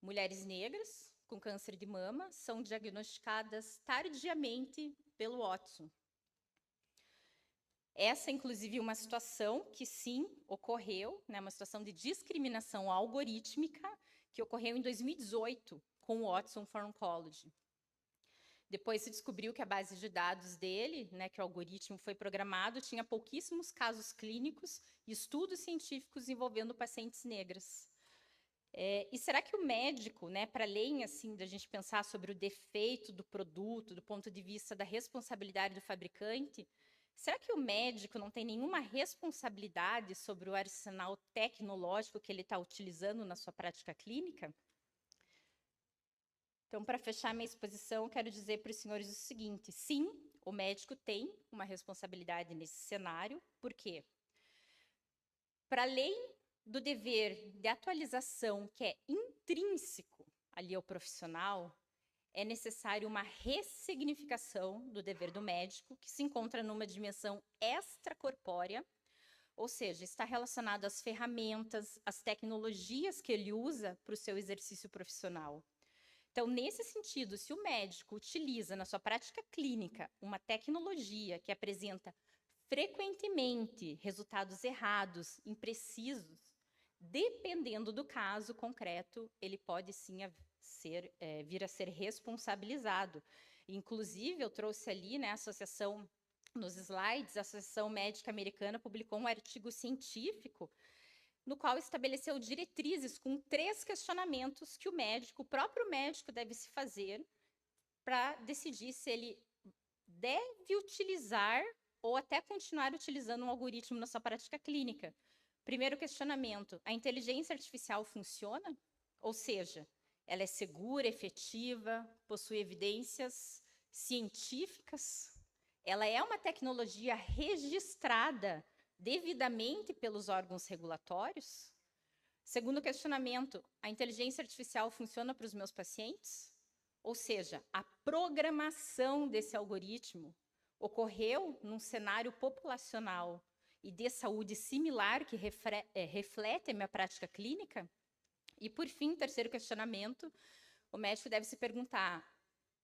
Mulheres negras com câncer de mama são diagnosticadas tardiamente pelo Watson. Essa, inclusive, uma situação que, sim, ocorreu, né, uma situação de discriminação algorítmica que ocorreu em 2018 com o Watson for Oncology. Depois se descobriu que a base de dados dele, né, que o algoritmo foi programado, tinha pouquíssimos casos clínicos e estudos científicos envolvendo pacientes negras. E será que o médico, né, para além assim, da gente pensar sobre o defeito do produto, do ponto de vista da responsabilidade do fabricante, será que o médico não tem nenhuma responsabilidade sobre o arsenal tecnológico que ele está utilizando na sua prática clínica? Então, para fechar minha exposição, quero dizer para os senhores o seguinte: sim, o médico tem uma responsabilidade nesse cenário. Por quê? Para além do dever de atualização que é intrínseco ali ao profissional, é necessário uma ressignificação do dever do médico, que se encontra numa dimensão extracorpórea, ou seja, está relacionado às ferramentas, às tecnologias que ele usa para o seu exercício profissional. Então, nesse sentido, se o médico utiliza na sua prática clínica uma tecnologia que apresenta frequentemente resultados errados, imprecisos, dependendo do caso concreto, ele pode sim vir a ser responsabilizado. Inclusive, eu trouxe ali, né, a associação, nos slides, a Associação Médica Americana publicou um artigo científico no qual estabeleceu diretrizes com 3 questionamentos que o próprio médico deve se fazer para decidir se ele deve utilizar ou até continuar utilizando um algoritmo na sua prática clínica. Primeiro questionamento: a inteligência artificial funciona? Ou seja, ela é segura, efetiva, possui evidências científicas? Ela é uma tecnologia registrada devidamente pelos órgãos regulatórios? Segundo questionamento: a inteligência artificial funciona para os meus pacientes? Ou seja, a programação desse algoritmo ocorreu num cenário populacional e de saúde similar que reflete a minha prática clínica? E, por fim, terceiro questionamento, o médico deve se perguntar: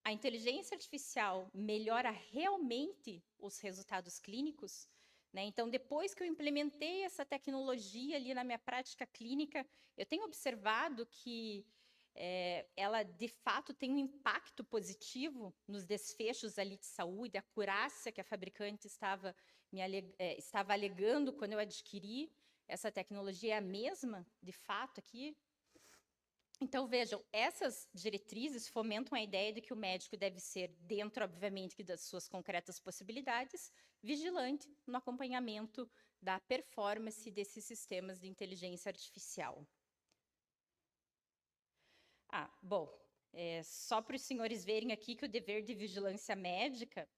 a inteligência artificial melhora realmente os resultados clínicos? Né? Então, depois que eu implementei essa tecnologia ali na minha prática clínica, eu tenho observado que ela, de fato, tem um impacto positivo nos desfechos ali de saúde, a acurácia que a fabricante estava alegando quando eu adquiri essa tecnologia é a mesma, de fato, aqui? Então, vejam, essas diretrizes fomentam a ideia de que o médico deve ser, dentro, obviamente, das suas concretas possibilidades, vigilante no acompanhamento da performance desses sistemas de inteligência artificial. Bom, só para os senhores verem aqui que o dever de vigilância médica,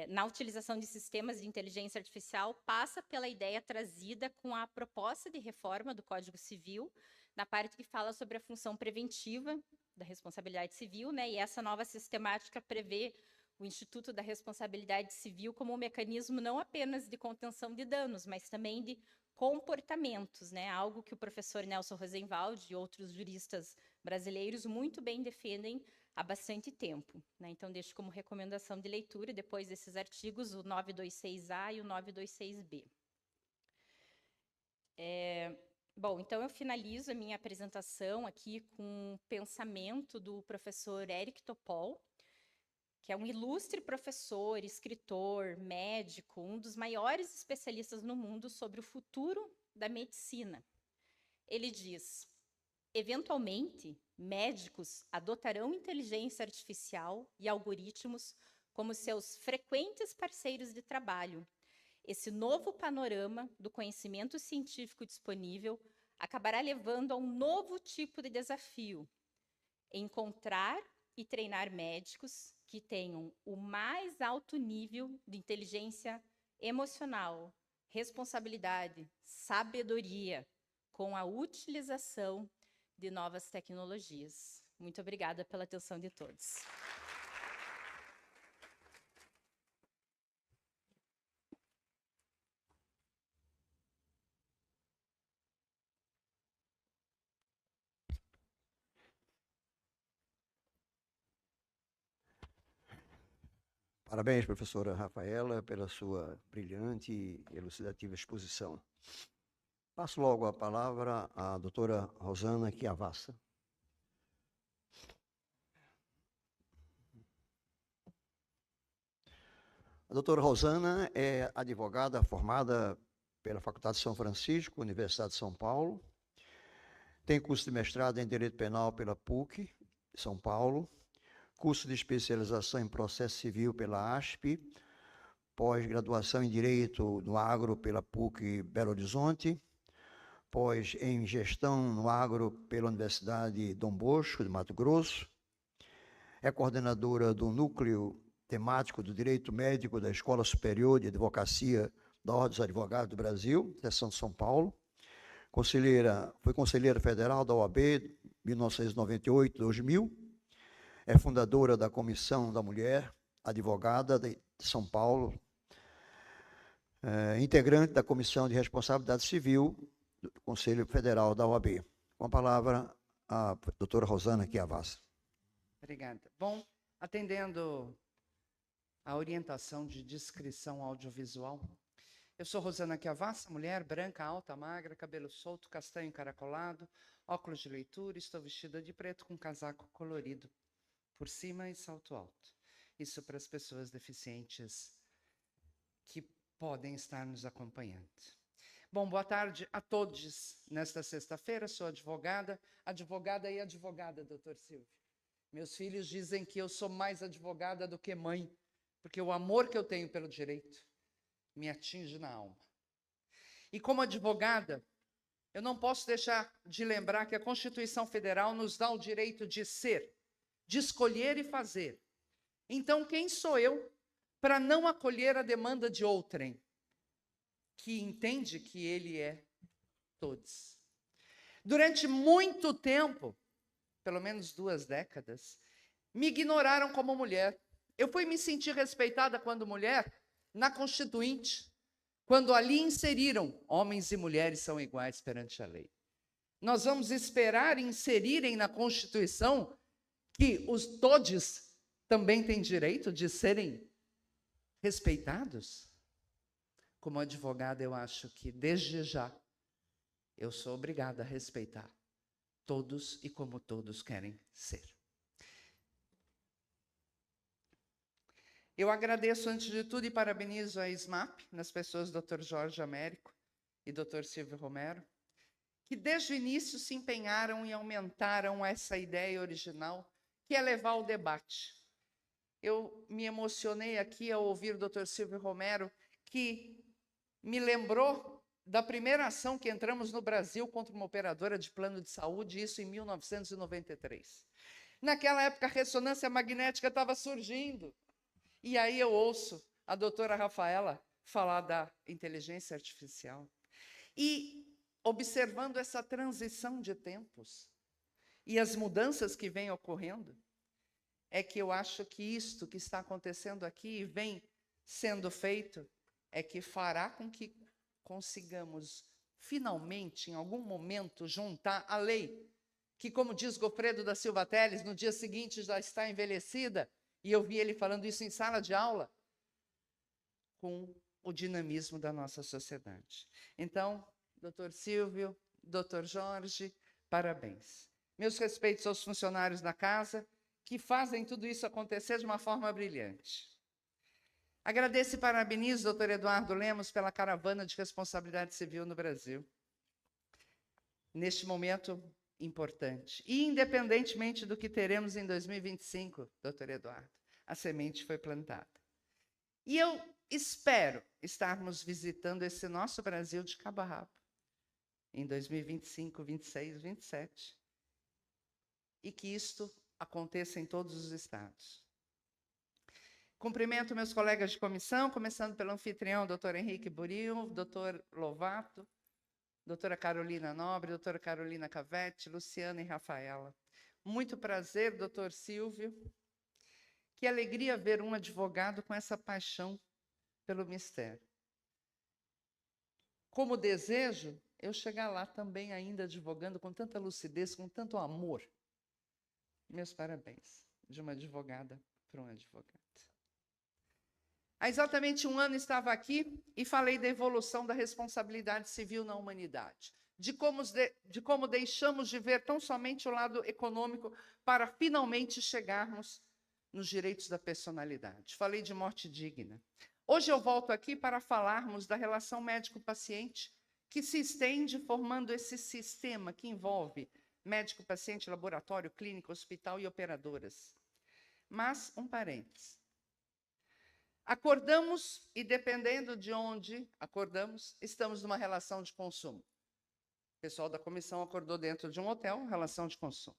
na utilização de sistemas de inteligência artificial passa pela ideia trazida com a proposta de reforma do Código Civil, na parte que fala sobre a função preventiva da responsabilidade civil, né? E essa nova sistemática prevê o Instituto da Responsabilidade Civil como um mecanismo não apenas de contenção de danos, mas também de comportamentos, né? Algo que o professor Nelson Rosenwald e outros juristas brasileiros muito bem defendem há bastante tempo, né? Então, deixo como recomendação de leitura, depois desses artigos, o 926A e o 926B. Bom, então eu finalizo a minha apresentação aqui com um pensamento do professor Eric Topol, que é um ilustre professor, escritor, médico, um dos maiores especialistas no mundo sobre o futuro da medicina. Ele diz: eventualmente, médicos adotarão inteligência artificial e algoritmos como seus frequentes parceiros de trabalho. Esse novo panorama do conhecimento científico disponível acabará levando a um novo tipo de desafio: encontrar e treinar médicos que tenham o mais alto nível de inteligência emocional, responsabilidade, sabedoria, com a utilização de novas tecnologias. Muito obrigada pela atenção de todos. Parabéns, professora Rafaela, pela sua brilhante e elucidativa exposição. Passo logo a palavra à doutora Rosana Chiavassa. A doutora Rosana é advogada formada pela Faculdade de São Francisco, Universidade de São Paulo. Tem curso de mestrado em Direito Penal pela PUC de São Paulo, curso de especialização em Processo Civil pela ASP, pós-graduação em Direito no Agro pela PUC Belo Horizonte, pós em Gestão no Agro pela Universidade Dom Bosco, de Mato Grosso. É coordenadora do Núcleo Temático do Direito Médico da Escola Superior de Advocacia da Ordem dos Advogados do Brasil, seção de São Paulo. Foi conselheira federal da OAB 1998-2000. É fundadora da Comissão da Mulher, advogada de São Paulo, integrante da Comissão de Responsabilidade Civil do Conselho Federal da OAB. Com a palavra, a doutora Rosana Chiavassa. Obrigada. Bom, atendendo a orientação de descrição audiovisual, eu sou Rosana Chiavassa, mulher branca, alta, magra, cabelo solto, castanho encaracolado, óculos de leitura, estou vestida de preto com casaco colorido por cima e salto alto. Isso para as pessoas deficientes que podem estar nos acompanhando. Bom, boa tarde a todos. Nesta sexta-feira, sou advogada e advogada, doutor Silvio. Meus filhos dizem que eu sou mais advogada do que mãe, porque o amor que eu tenho pelo direito me atinge na alma. E como advogada, eu não posso deixar de lembrar que a Constituição Federal nos dá o direito de ser, de escolher e fazer. Então, quem sou eu para não acolher a demanda de outrem, que entende que ele é todos? Durante muito tempo, pelo menos 2 décadas, me ignoraram como mulher. Eu fui me sentir respeitada quando mulher na Constituinte, quando ali inseriram homens e mulheres são iguais perante a lei. Nós vamos esperar inserirem na Constituição que os todes também têm direito de serem respeitados? Como advogada, eu acho que, desde já, eu sou obrigada a respeitar todos e como todos querem ser. Eu agradeço, antes de tudo, e parabenizo a SMAP, nas pessoas do Dr. Jorge Américo e Dr. Silvio Romero, que desde o início se empenharam e aumentaram essa ideia original, que é levar o debate. Eu me emocionei aqui ao ouvir o Dr. Silvio Romero, que me lembrou da primeira ação que entramos no Brasil contra uma operadora de plano de saúde, isso em 1993. Naquela época, a ressonância magnética estava surgindo. E aí eu ouço a doutora Rafaela falar da inteligência artificial. E, observando essa transição de tempos e as mudanças que vêm ocorrendo, é que eu acho que isto que está acontecendo aqui e vem sendo feito é que fará com que consigamos, finalmente, em algum momento, juntar a lei, que, como diz Goffredo da Silva Teles, no dia seguinte já está envelhecida, e eu vi ele falando isso em sala de aula, com o dinamismo da nossa sociedade. Então, doutor Silvio, doutor Jorge, parabéns. Meus respeitos aos funcionários da casa, que fazem tudo isso acontecer de uma forma brilhante. Agradeço e parabenizo o doutor Eduardo Lemos pela caravana de responsabilidade civil no Brasil. neste momento importante. E, independentemente do que teremos em 2025, doutor Eduardo, a semente foi plantada. E eu espero estarmos visitando esse nosso Brasil de cabo a rabo em 2025, 26, 27, e que isto aconteça em todos os estados. Cumprimento meus colegas de comissão, começando pelo anfitrião, doutor Henrique Buril, doutor Lovato, doutora Carolina Nobre, doutora Carolina Cavetti, Luciana e Rafaela. Muito prazer, doutor Silvio. Que alegria ver um advogado com essa paixão pelo mistério. Como desejo eu chegar lá também ainda advogando com tanta lucidez, com tanto amor. Meus parabéns, de uma advogada para um advogado. Há exatamente um ano estava aqui e falei da evolução da responsabilidade civil na humanidade, de como deixamos de ver tão somente o lado econômico para finalmente chegarmos nos direitos da personalidade. Falei de morte digna. Hoje eu volto aqui para falarmos da relação médico-paciente, que se estende formando esse sistema que envolve médico, paciente, laboratório, clínica, hospital e operadoras. Mas, um parênteses. Acordamos e, dependendo de onde acordamos, estamos numa relação de consumo. O pessoal da comissão acordou dentro de um hotel, relação de consumo.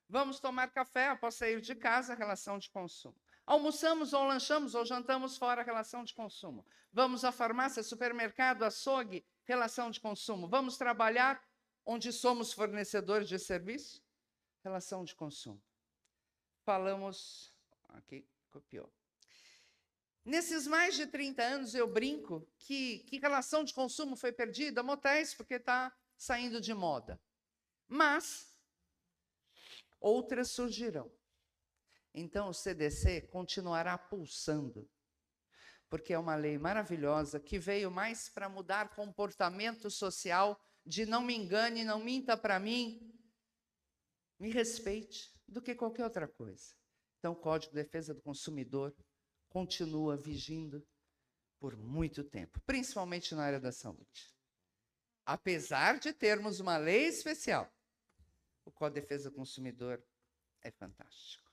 Vamos tomar café após sair de casa, relação de consumo. Almoçamos ou lanchamos ou jantamos fora, relação de consumo. Vamos à farmácia, supermercado, açougue, relação de consumo. Vamos trabalhar onde somos fornecedores de serviço, relação de consumo. Falamos... Aqui, copiou. Nesses mais de 30 anos, eu brinco que relação de consumo foi perdida? Motéis, porque está saindo de moda. Mas outras surgirão. Então, o CDC continuará pulsando, porque é uma lei maravilhosa que veio mais para mudar comportamento social de não me engane, não minta para mim, me respeite, do que qualquer outra coisa. Então, o Código de Defesa do Consumidor continua vigindo por muito tempo, principalmente na área da saúde. Apesar de termos uma lei especial, o Código de Defesa do Consumidor é fantástico.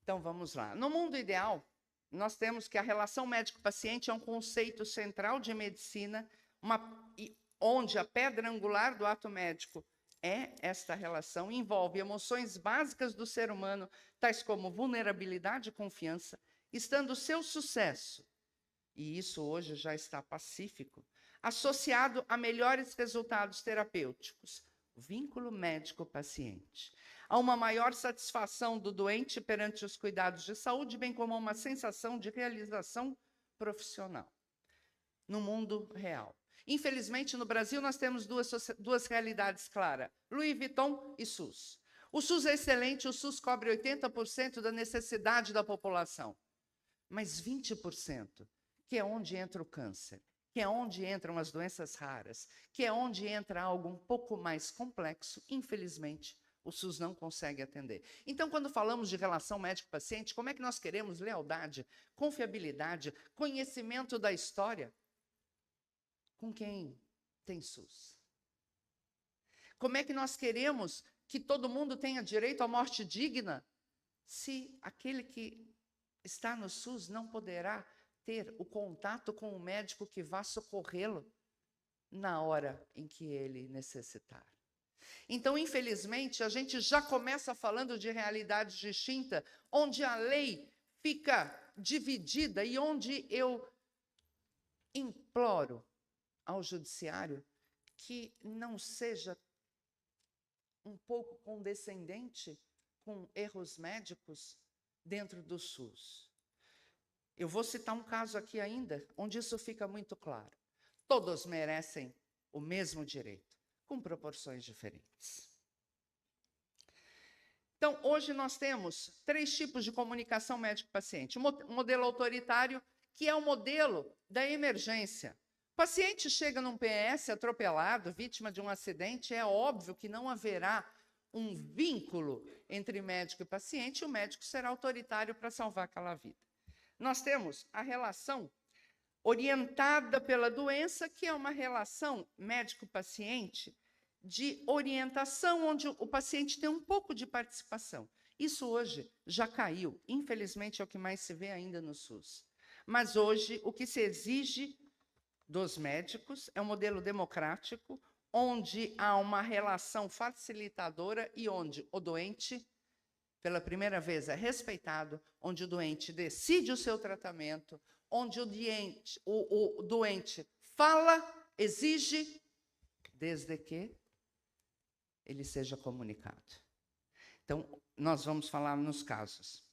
Então, vamos lá. No mundo ideal, nós temos que a relação médico-paciente é um conceito central de medicina, onde a pedra angular do ato médico é esta relação, envolve emoções básicas do ser humano, tais como vulnerabilidade e confiança, estando o seu sucesso, e isso hoje já está pacífico, associado a melhores resultados terapêuticos, vínculo médico-paciente, a uma maior satisfação do doente perante os cuidados de saúde, bem como a uma sensação de realização profissional no mundo real. Infelizmente, no Brasil, nós temos duas realidades claras, Louis Vuitton e SUS. O SUS é excelente, o SUS cobre 80% da necessidade da população, mas 20%, que é onde entra o câncer, que é onde entram as doenças raras, que é onde entra algo um pouco mais complexo, infelizmente, o SUS não consegue atender. Então, quando falamos de relação médico-paciente, como é que nós queremos lealdade, confiabilidade, conhecimento da história com quem tem SUS? Como é que nós queremos que todo mundo tenha direito à morte digna se aquele que está no SUS não poderá ter o contato com o médico que vá socorrê-lo na hora em que ele necessitar? Então, infelizmente, a gente já começa falando de realidades distintas, onde a lei fica dividida e onde eu imploro ao judiciário que não seja um pouco condescendente com erros médicos dentro do SUS. Eu vou citar um caso aqui ainda, onde isso fica muito claro. Todos merecem o mesmo direito, com proporções diferentes. Então, hoje nós temos 3 tipos de comunicação médico-paciente. Um modelo autoritário, que é o modelo da emergência. O paciente chega num PS atropelado, vítima de um acidente, é óbvio que não haverá um vínculo entre médico e paciente, e o médico será autoritário para salvar aquela vida. Nós temos a relação orientada pela doença, que é uma relação médico-paciente de orientação, onde o paciente tem um pouco de participação. Isso hoje já caiu. Infelizmente, é o que mais se vê ainda no SUS. Mas hoje, o que se exige dos médicos é um modelo democrático, onde há uma relação facilitadora e onde o doente, pela primeira vez, é respeitado, onde o doente decide o seu tratamento, onde o doente fala, exige, desde que ele seja comunicado. Então, nós vamos falar nos casos.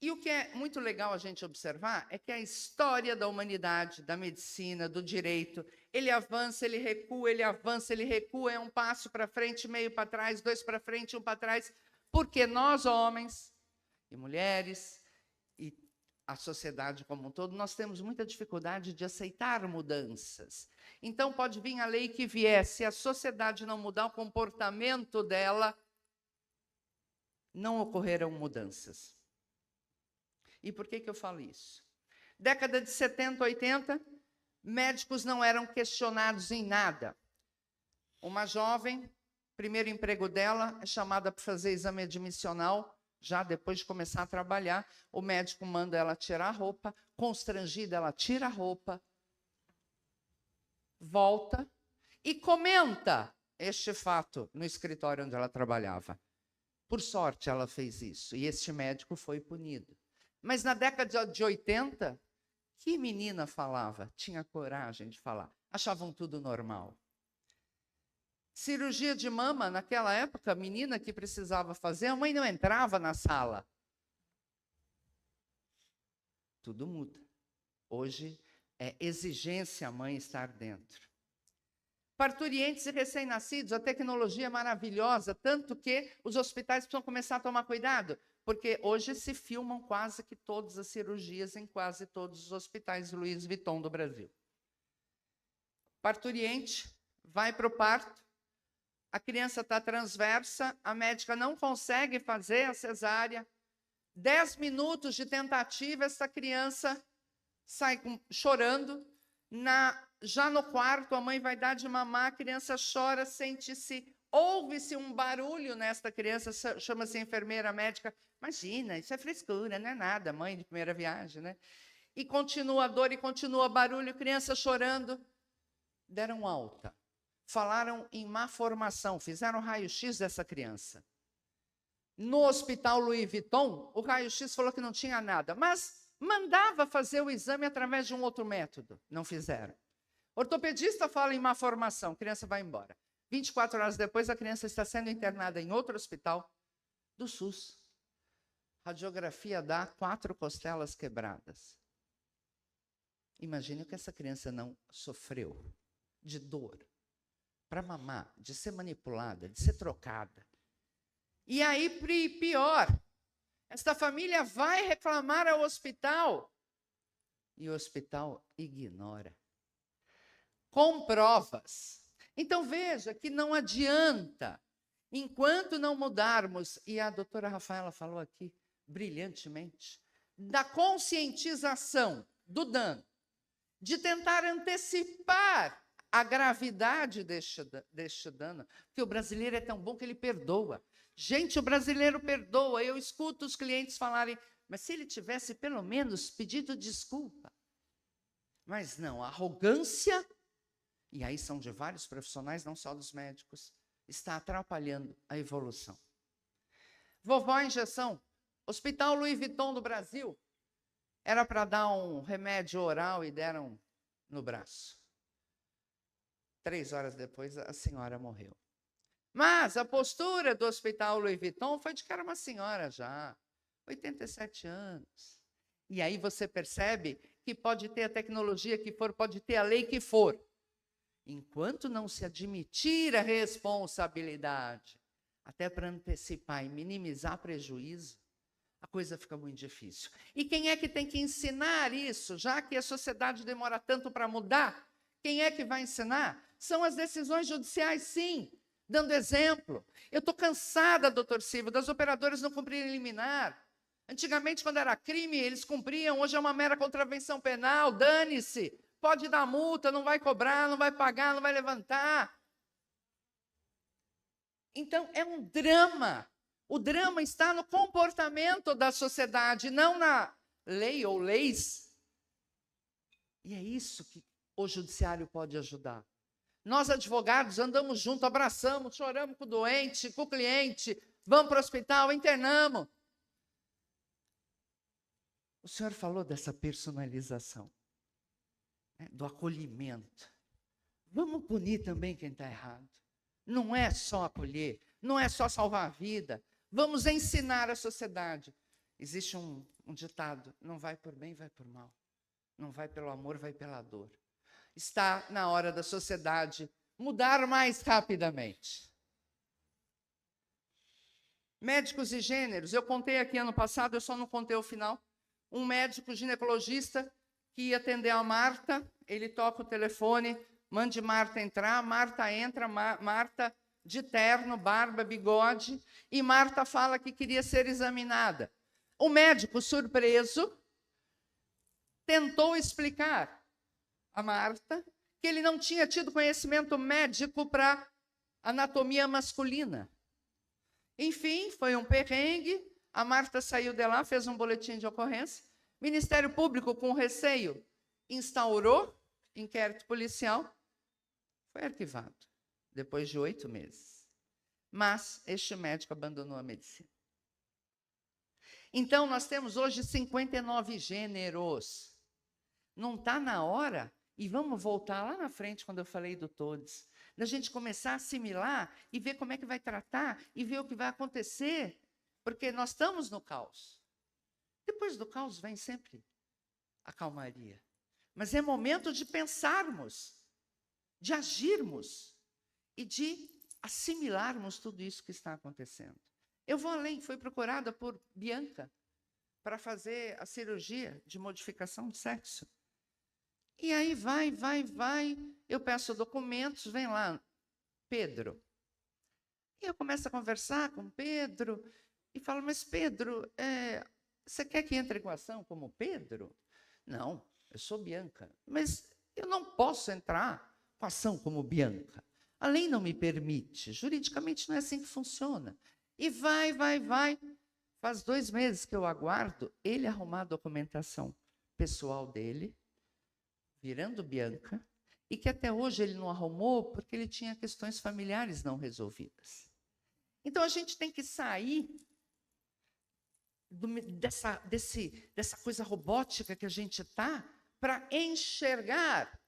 E o que é muito legal a gente observar é que a história da humanidade, da medicina, do direito, ele avança, ele recua, ele avança, ele recua, é um passo para frente, meio para trás, dois para frente, um para trás, porque nós, homens e mulheres, e a sociedade como um todo, nós temos muita dificuldade de aceitar mudanças. Então, pode vir a lei que vier, se a sociedade não mudar o comportamento dela, não ocorrerão mudanças. E por que eu falo isso? Década de 70, 80, médicos não eram questionados em nada. Uma jovem, primeiro emprego dela, é chamada para fazer exame admissional, já depois de começar a trabalhar, o médico manda ela tirar a roupa, constrangida, ela tira a roupa, volta e comenta este fato no escritório onde ela trabalhava. Por sorte, ela fez isso, e este médico foi punido. Mas na década de 80, que menina falava? Tinha coragem de falar. Achavam tudo normal. Cirurgia de mama, naquela época, a menina que precisava fazer, a mãe não entrava na sala. Tudo muda. Hoje é exigência a mãe estar dentro. Parturientes e recém-nascidos, a tecnologia é maravilhosa, tanto que os hospitais precisam começar a tomar cuidado, porque hoje se filmam quase que todas as cirurgias em quase todos os hospitais Louis Vuitton do Brasil. Parturiente vai para o parto, a criança está transversa, a médica não consegue fazer a cesárea, 10 minutos de tentativa, essa criança sai chorando, já no quarto a mãe vai dar de mamar, a criança chora, sente-se, ouve-se um barulho nesta criança, chama-se enfermeira médica, imagina, isso é frescura, não é nada, mãe de primeira viagem, né? E continua a dor, e continua barulho, criança chorando, deram alta. Falaram em má formação, fizeram raio-x dessa criança. No hospital Louis Vuitton, o raio-x falou que não tinha nada, mas mandava fazer o exame através de um outro método. Não fizeram. Ortopedista fala em má formação, a criança vai embora. 24 horas depois, a criança está sendo internada em outro hospital do SUS. Radiografia dá 4 costelas quebradas. Imagine o que essa criança não sofreu de dor, para mamar, de ser manipulada, de ser trocada. E aí, pior, esta família vai reclamar ao hospital e o hospital ignora. Com provas. Então, veja que não adianta, enquanto não mudarmos, e a doutora Rafaela falou aqui brilhantemente, da conscientização do dano, de tentar antecipar a gravidade deste dano, porque o brasileiro é tão bom que ele perdoa. Gente, o brasileiro perdoa. Eu escuto os clientes falarem, mas se ele tivesse pelo menos pedido desculpa. Mas não, a arrogância, e aí são de vários profissionais, não só dos médicos, está atrapalhando a evolução. Vovó injeção, Hospital Louis Vuitton do Brasil, era para dar um remédio oral e deram no braço. 3 horas depois, a senhora morreu. Mas a postura do Hospital Louis Vuitton foi de que era uma senhora já, 87 anos. E aí você percebe que pode ter a tecnologia que for, pode ter a lei que for. Enquanto não se admitir a responsabilidade, até para antecipar e minimizar prejuízo, a coisa fica muito difícil. E quem é que tem que ensinar isso? Já que a sociedade demora tanto para mudar, quem é que vai ensinar? São as decisões judiciais, sim, dando exemplo. Eu estou cansada, doutor Silvio, das operadoras não cumprirem liminar. Antigamente, quando era crime, eles cumpriam, hoje é uma mera contravenção penal, dane-se. Pode dar multa, não vai cobrar, não vai pagar, não vai levantar. Então, é um drama. O drama está no comportamento da sociedade, não na lei ou leis. E é isso que o judiciário pode ajudar. Nós, advogados, andamos juntos, abraçamos, choramos com o doente, com o cliente, vamos para o hospital, internamos. O senhor falou dessa personalização, né, do acolhimento. Vamos punir também quem está errado. Não é só acolher, não é só salvar a vida. Vamos ensinar a sociedade. Existe um ditado: não vai por bem, vai por mal. Não vai pelo amor, vai pela dor. Está na hora da sociedade mudar mais rapidamente. Médicos e gêneros. Eu contei aqui ano passado, eu só não contei o final. Um médico ginecologista que ia atender a Marta, ele toca o telefone, mande Marta entrar, Marta entra, Marta de terno, barba, bigode, e Marta fala que queria ser examinada. O médico, surpreso, tentou explicar a Marta que ele não tinha tido conhecimento médico para anatomia masculina. Enfim, foi um perrengue, a Marta saiu de lá, fez um boletim de ocorrência, Ministério Público, com receio, instaurou inquérito policial, foi arquivado, depois de 8 meses. Mas este médico abandonou a medicina. Então, nós temos hoje 59 gêneros. Não está na hora, e vamos voltar lá na frente, quando eu falei do todos, da gente começar a assimilar e ver como é que vai tratar e ver o que vai acontecer, porque nós estamos no caos. Depois do caos vem sempre a calmaria. Mas é momento de pensarmos, de agirmos e de assimilarmos tudo isso que está acontecendo. Eu vou além, fui procurada por Bianca para fazer a cirurgia de modificação de sexo. E aí vai, eu peço documentos, vem lá, Pedro. E eu começo a conversar com Pedro e falo, mas Pedro, você quer que entre em equação como Pedro? Não, eu sou Bianca, mas eu não posso entrar com ação como Bianca. A lei não me permite, juridicamente não é assim que funciona. E vai. Faz 2 meses que eu aguardo ele arrumar a documentação pessoal dele, virando Bianca, e que até hoje ele não arrumou porque ele tinha questões familiares não resolvidas. Então, a gente tem que sair dessa coisa robótica que a gente está para enxergar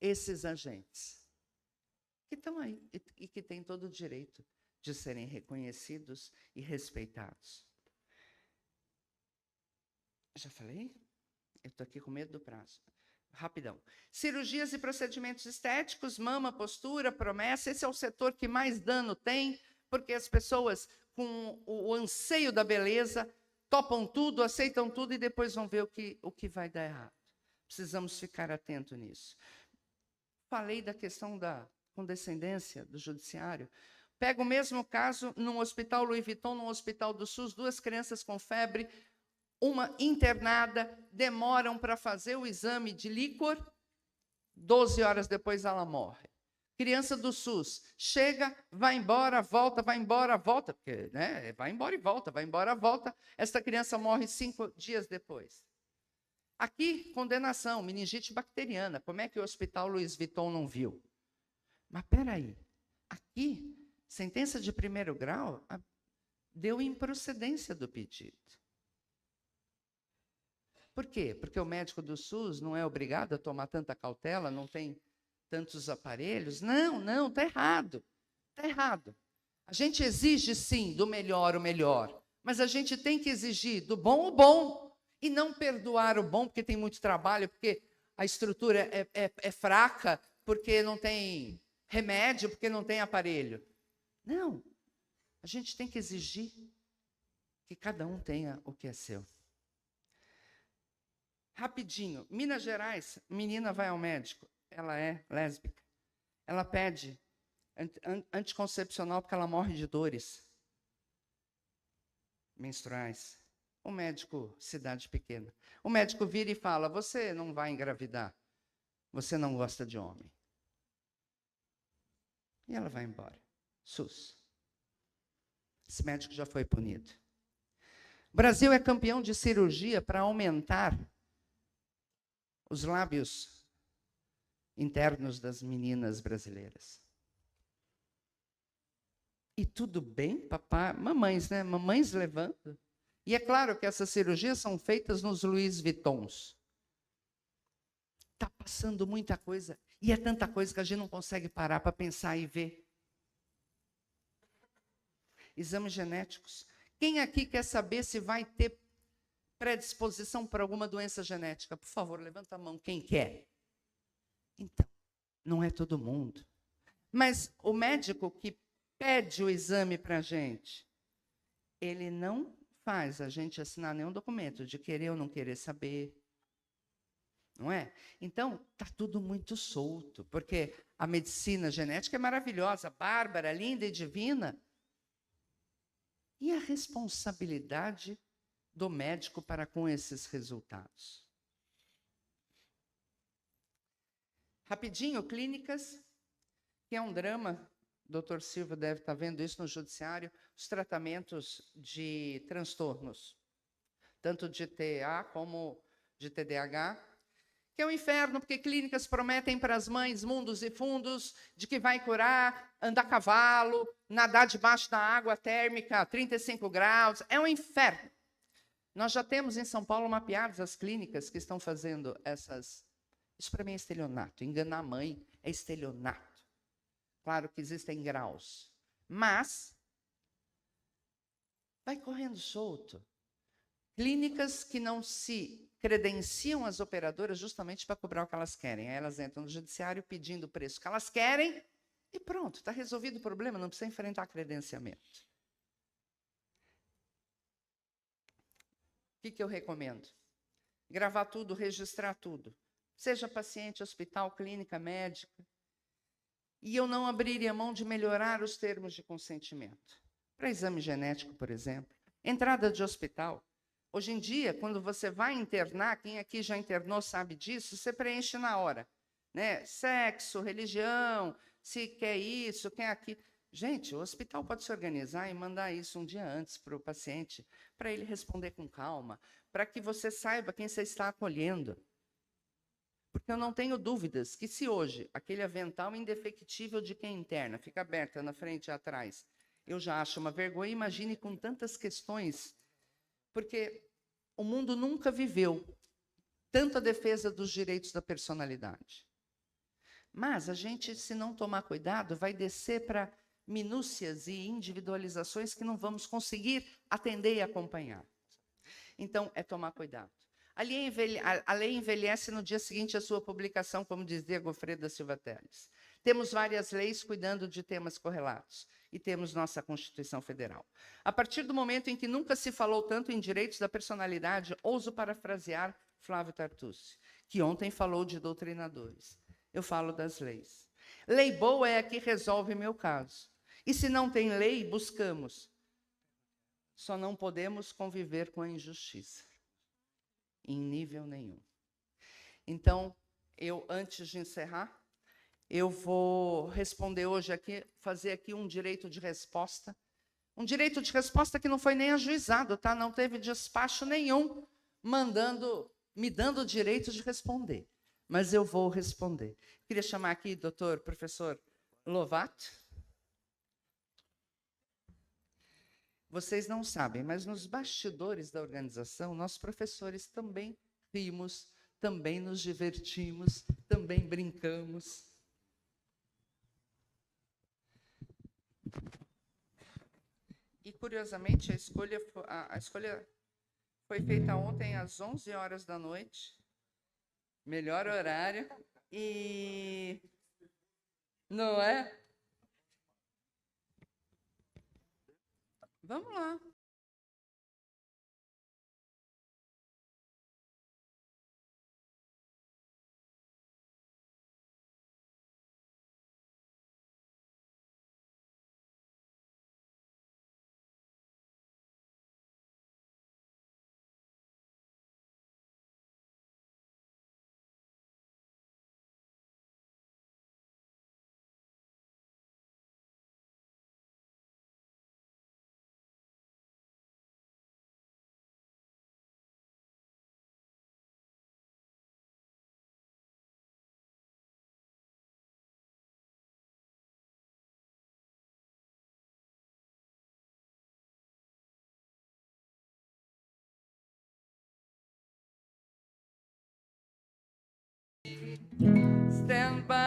esses agentes que estão aí e que têm todo o direito de serem reconhecidos e respeitados. Já falei? Eu estou aqui com medo do prazo. Rapidão. Cirurgias e procedimentos estéticos, mama, postura, promessa. Esse é o setor que mais dano tem, porque as pessoas, com o anseio da beleza, topam tudo, aceitam tudo e depois vão ver o que vai dar errado. Precisamos ficar atentos nisso. Falei da questão da condescendência do judiciário. Pega o mesmo caso num hospital Louis Vuitton, num hospital do SUS, 2 crianças com febre, uma internada, demoram para fazer o exame de líquor, 12 horas depois ela morre. Criança do SUS, chega, vai embora, volta, porque vai embora e volta, vai embora, volta. Esta criança morre 5 dias depois. Aqui, condenação, meningite bacteriana. Como é que o hospital Louis Vuitton não viu? Mas espera aí, aqui, sentença de 1º grau, deu improcedência do pedido. Por quê? Porque o médico do SUS não é obrigado a tomar tanta cautela, não tem tantos aparelhos? Não, está errado. Está errado. A gente exige, sim, do melhor o melhor, mas a gente tem que exigir do bom o bom e não perdoar o bom porque tem muito trabalho, porque a estrutura é fraca, porque não tem remédio, porque não tem aparelho. Não. A gente tem que exigir que cada um tenha o que é seu. Rapidinho, Minas Gerais, menina vai ao médico, ela é lésbica. Ela pede anticoncepcional porque ela morre de dores menstruais. O médico, cidade pequena. O médico vira e fala, você não vai engravidar, você não gosta de homem. E ela vai embora. SUS. Esse médico já foi punido. O Brasil é campeão de cirurgia para aumentar os lábios internos das meninas brasileiras. E tudo bem, papai, mamães, né? Mamães levando. E é claro que essas cirurgias são feitas nos Louis Vuittons. Está passando muita coisa. E é tanta coisa que a gente não consegue parar para pensar e ver. Exames genéticos. Quem aqui quer saber se vai ter predisposição para alguma doença genética? Por favor, levanta a mão. Quem quer? Então, não é todo mundo. Mas o médico que pede o exame para a gente, ele não faz a gente assinar nenhum documento de querer ou não querer saber. Não é? Então, está tudo muito solto, porque a medicina genética é maravilhosa, bárbara, linda e divina. E a responsabilidade do médico para com esses resultados? Rapidinho, clínicas, que é um drama. O Dr. Silva deve estar vendo isso no judiciário, os tratamentos de transtornos, tanto de TEA como de TDAH, que é um inferno, porque clínicas prometem para as mães mundos e fundos de que vai curar, andar a cavalo, nadar debaixo da água térmica a 35 graus, é um inferno. Nós já temos em São Paulo mapeadas as clínicas que estão fazendo essas... Isso para mim é estelionato, enganar a mãe é estelionato. Claro que existem graus, mas vai correndo solto. Clínicas que não se credenciam as operadoras justamente para cobrar o que elas querem. Aí elas entram no judiciário pedindo o preço que elas querem e pronto, está resolvido o problema, não precisa enfrentar credenciamento. O que eu recomendo? Gravar tudo, registrar tudo. Seja paciente, hospital, clínica, médica. E eu não abriria mão de melhorar os termos de consentimento. Para exame genético, por exemplo. Entrada de hospital. Hoje em dia, quando você vai internar, quem aqui já internou sabe disso, você preenche na hora. Né? Sexo, religião, se quer isso, quer aquilo. Gente, o hospital pode se organizar e mandar isso um dia antes para o paciente, para ele responder com calma, para que você saiba quem você está acolhendo. Porque eu não tenho dúvidas que se hoje aquele avental indefectível de quem interna fica aberta na frente e atrás, eu já acho uma vergonha. Imagine com tantas questões, porque o mundo nunca viveu tanta defesa dos direitos da personalidade. Mas a gente, se não tomar cuidado, vai descer para minúcias e individualizações que não vamos conseguir atender e acompanhar. Então, é tomar cuidado. A lei envelhece no dia seguinte à sua publicação, como dizia Godofredo da Silva Teles. Temos várias leis cuidando de temas correlatos e temos nossa Constituição Federal. A partir do momento em que nunca se falou tanto em direitos da personalidade, ouso parafrasear Flávio Tartucci, que ontem falou de doutrinadores. Eu falo das leis. Lei boa é a que resolve meu caso. E se não tem lei, buscamos. Só não podemos conviver com a injustiça. Em nível nenhum. Então, antes de encerrar, eu vou responder hoje aqui, fazer aqui um direito de resposta. Um direito de resposta que não foi nem ajuizado, tá? Não teve despacho nenhum me dando o direito de responder. Mas eu vou responder. Queria chamar aqui o professor Lovato. Vocês não sabem, mas nos bastidores da organização, nós professores também rimos, também nos divertimos, também brincamos. E, curiosamente, a escolha foi feita ontem às 11 horas da noite, melhor horário, e... Não é? Vamos lá. Stand by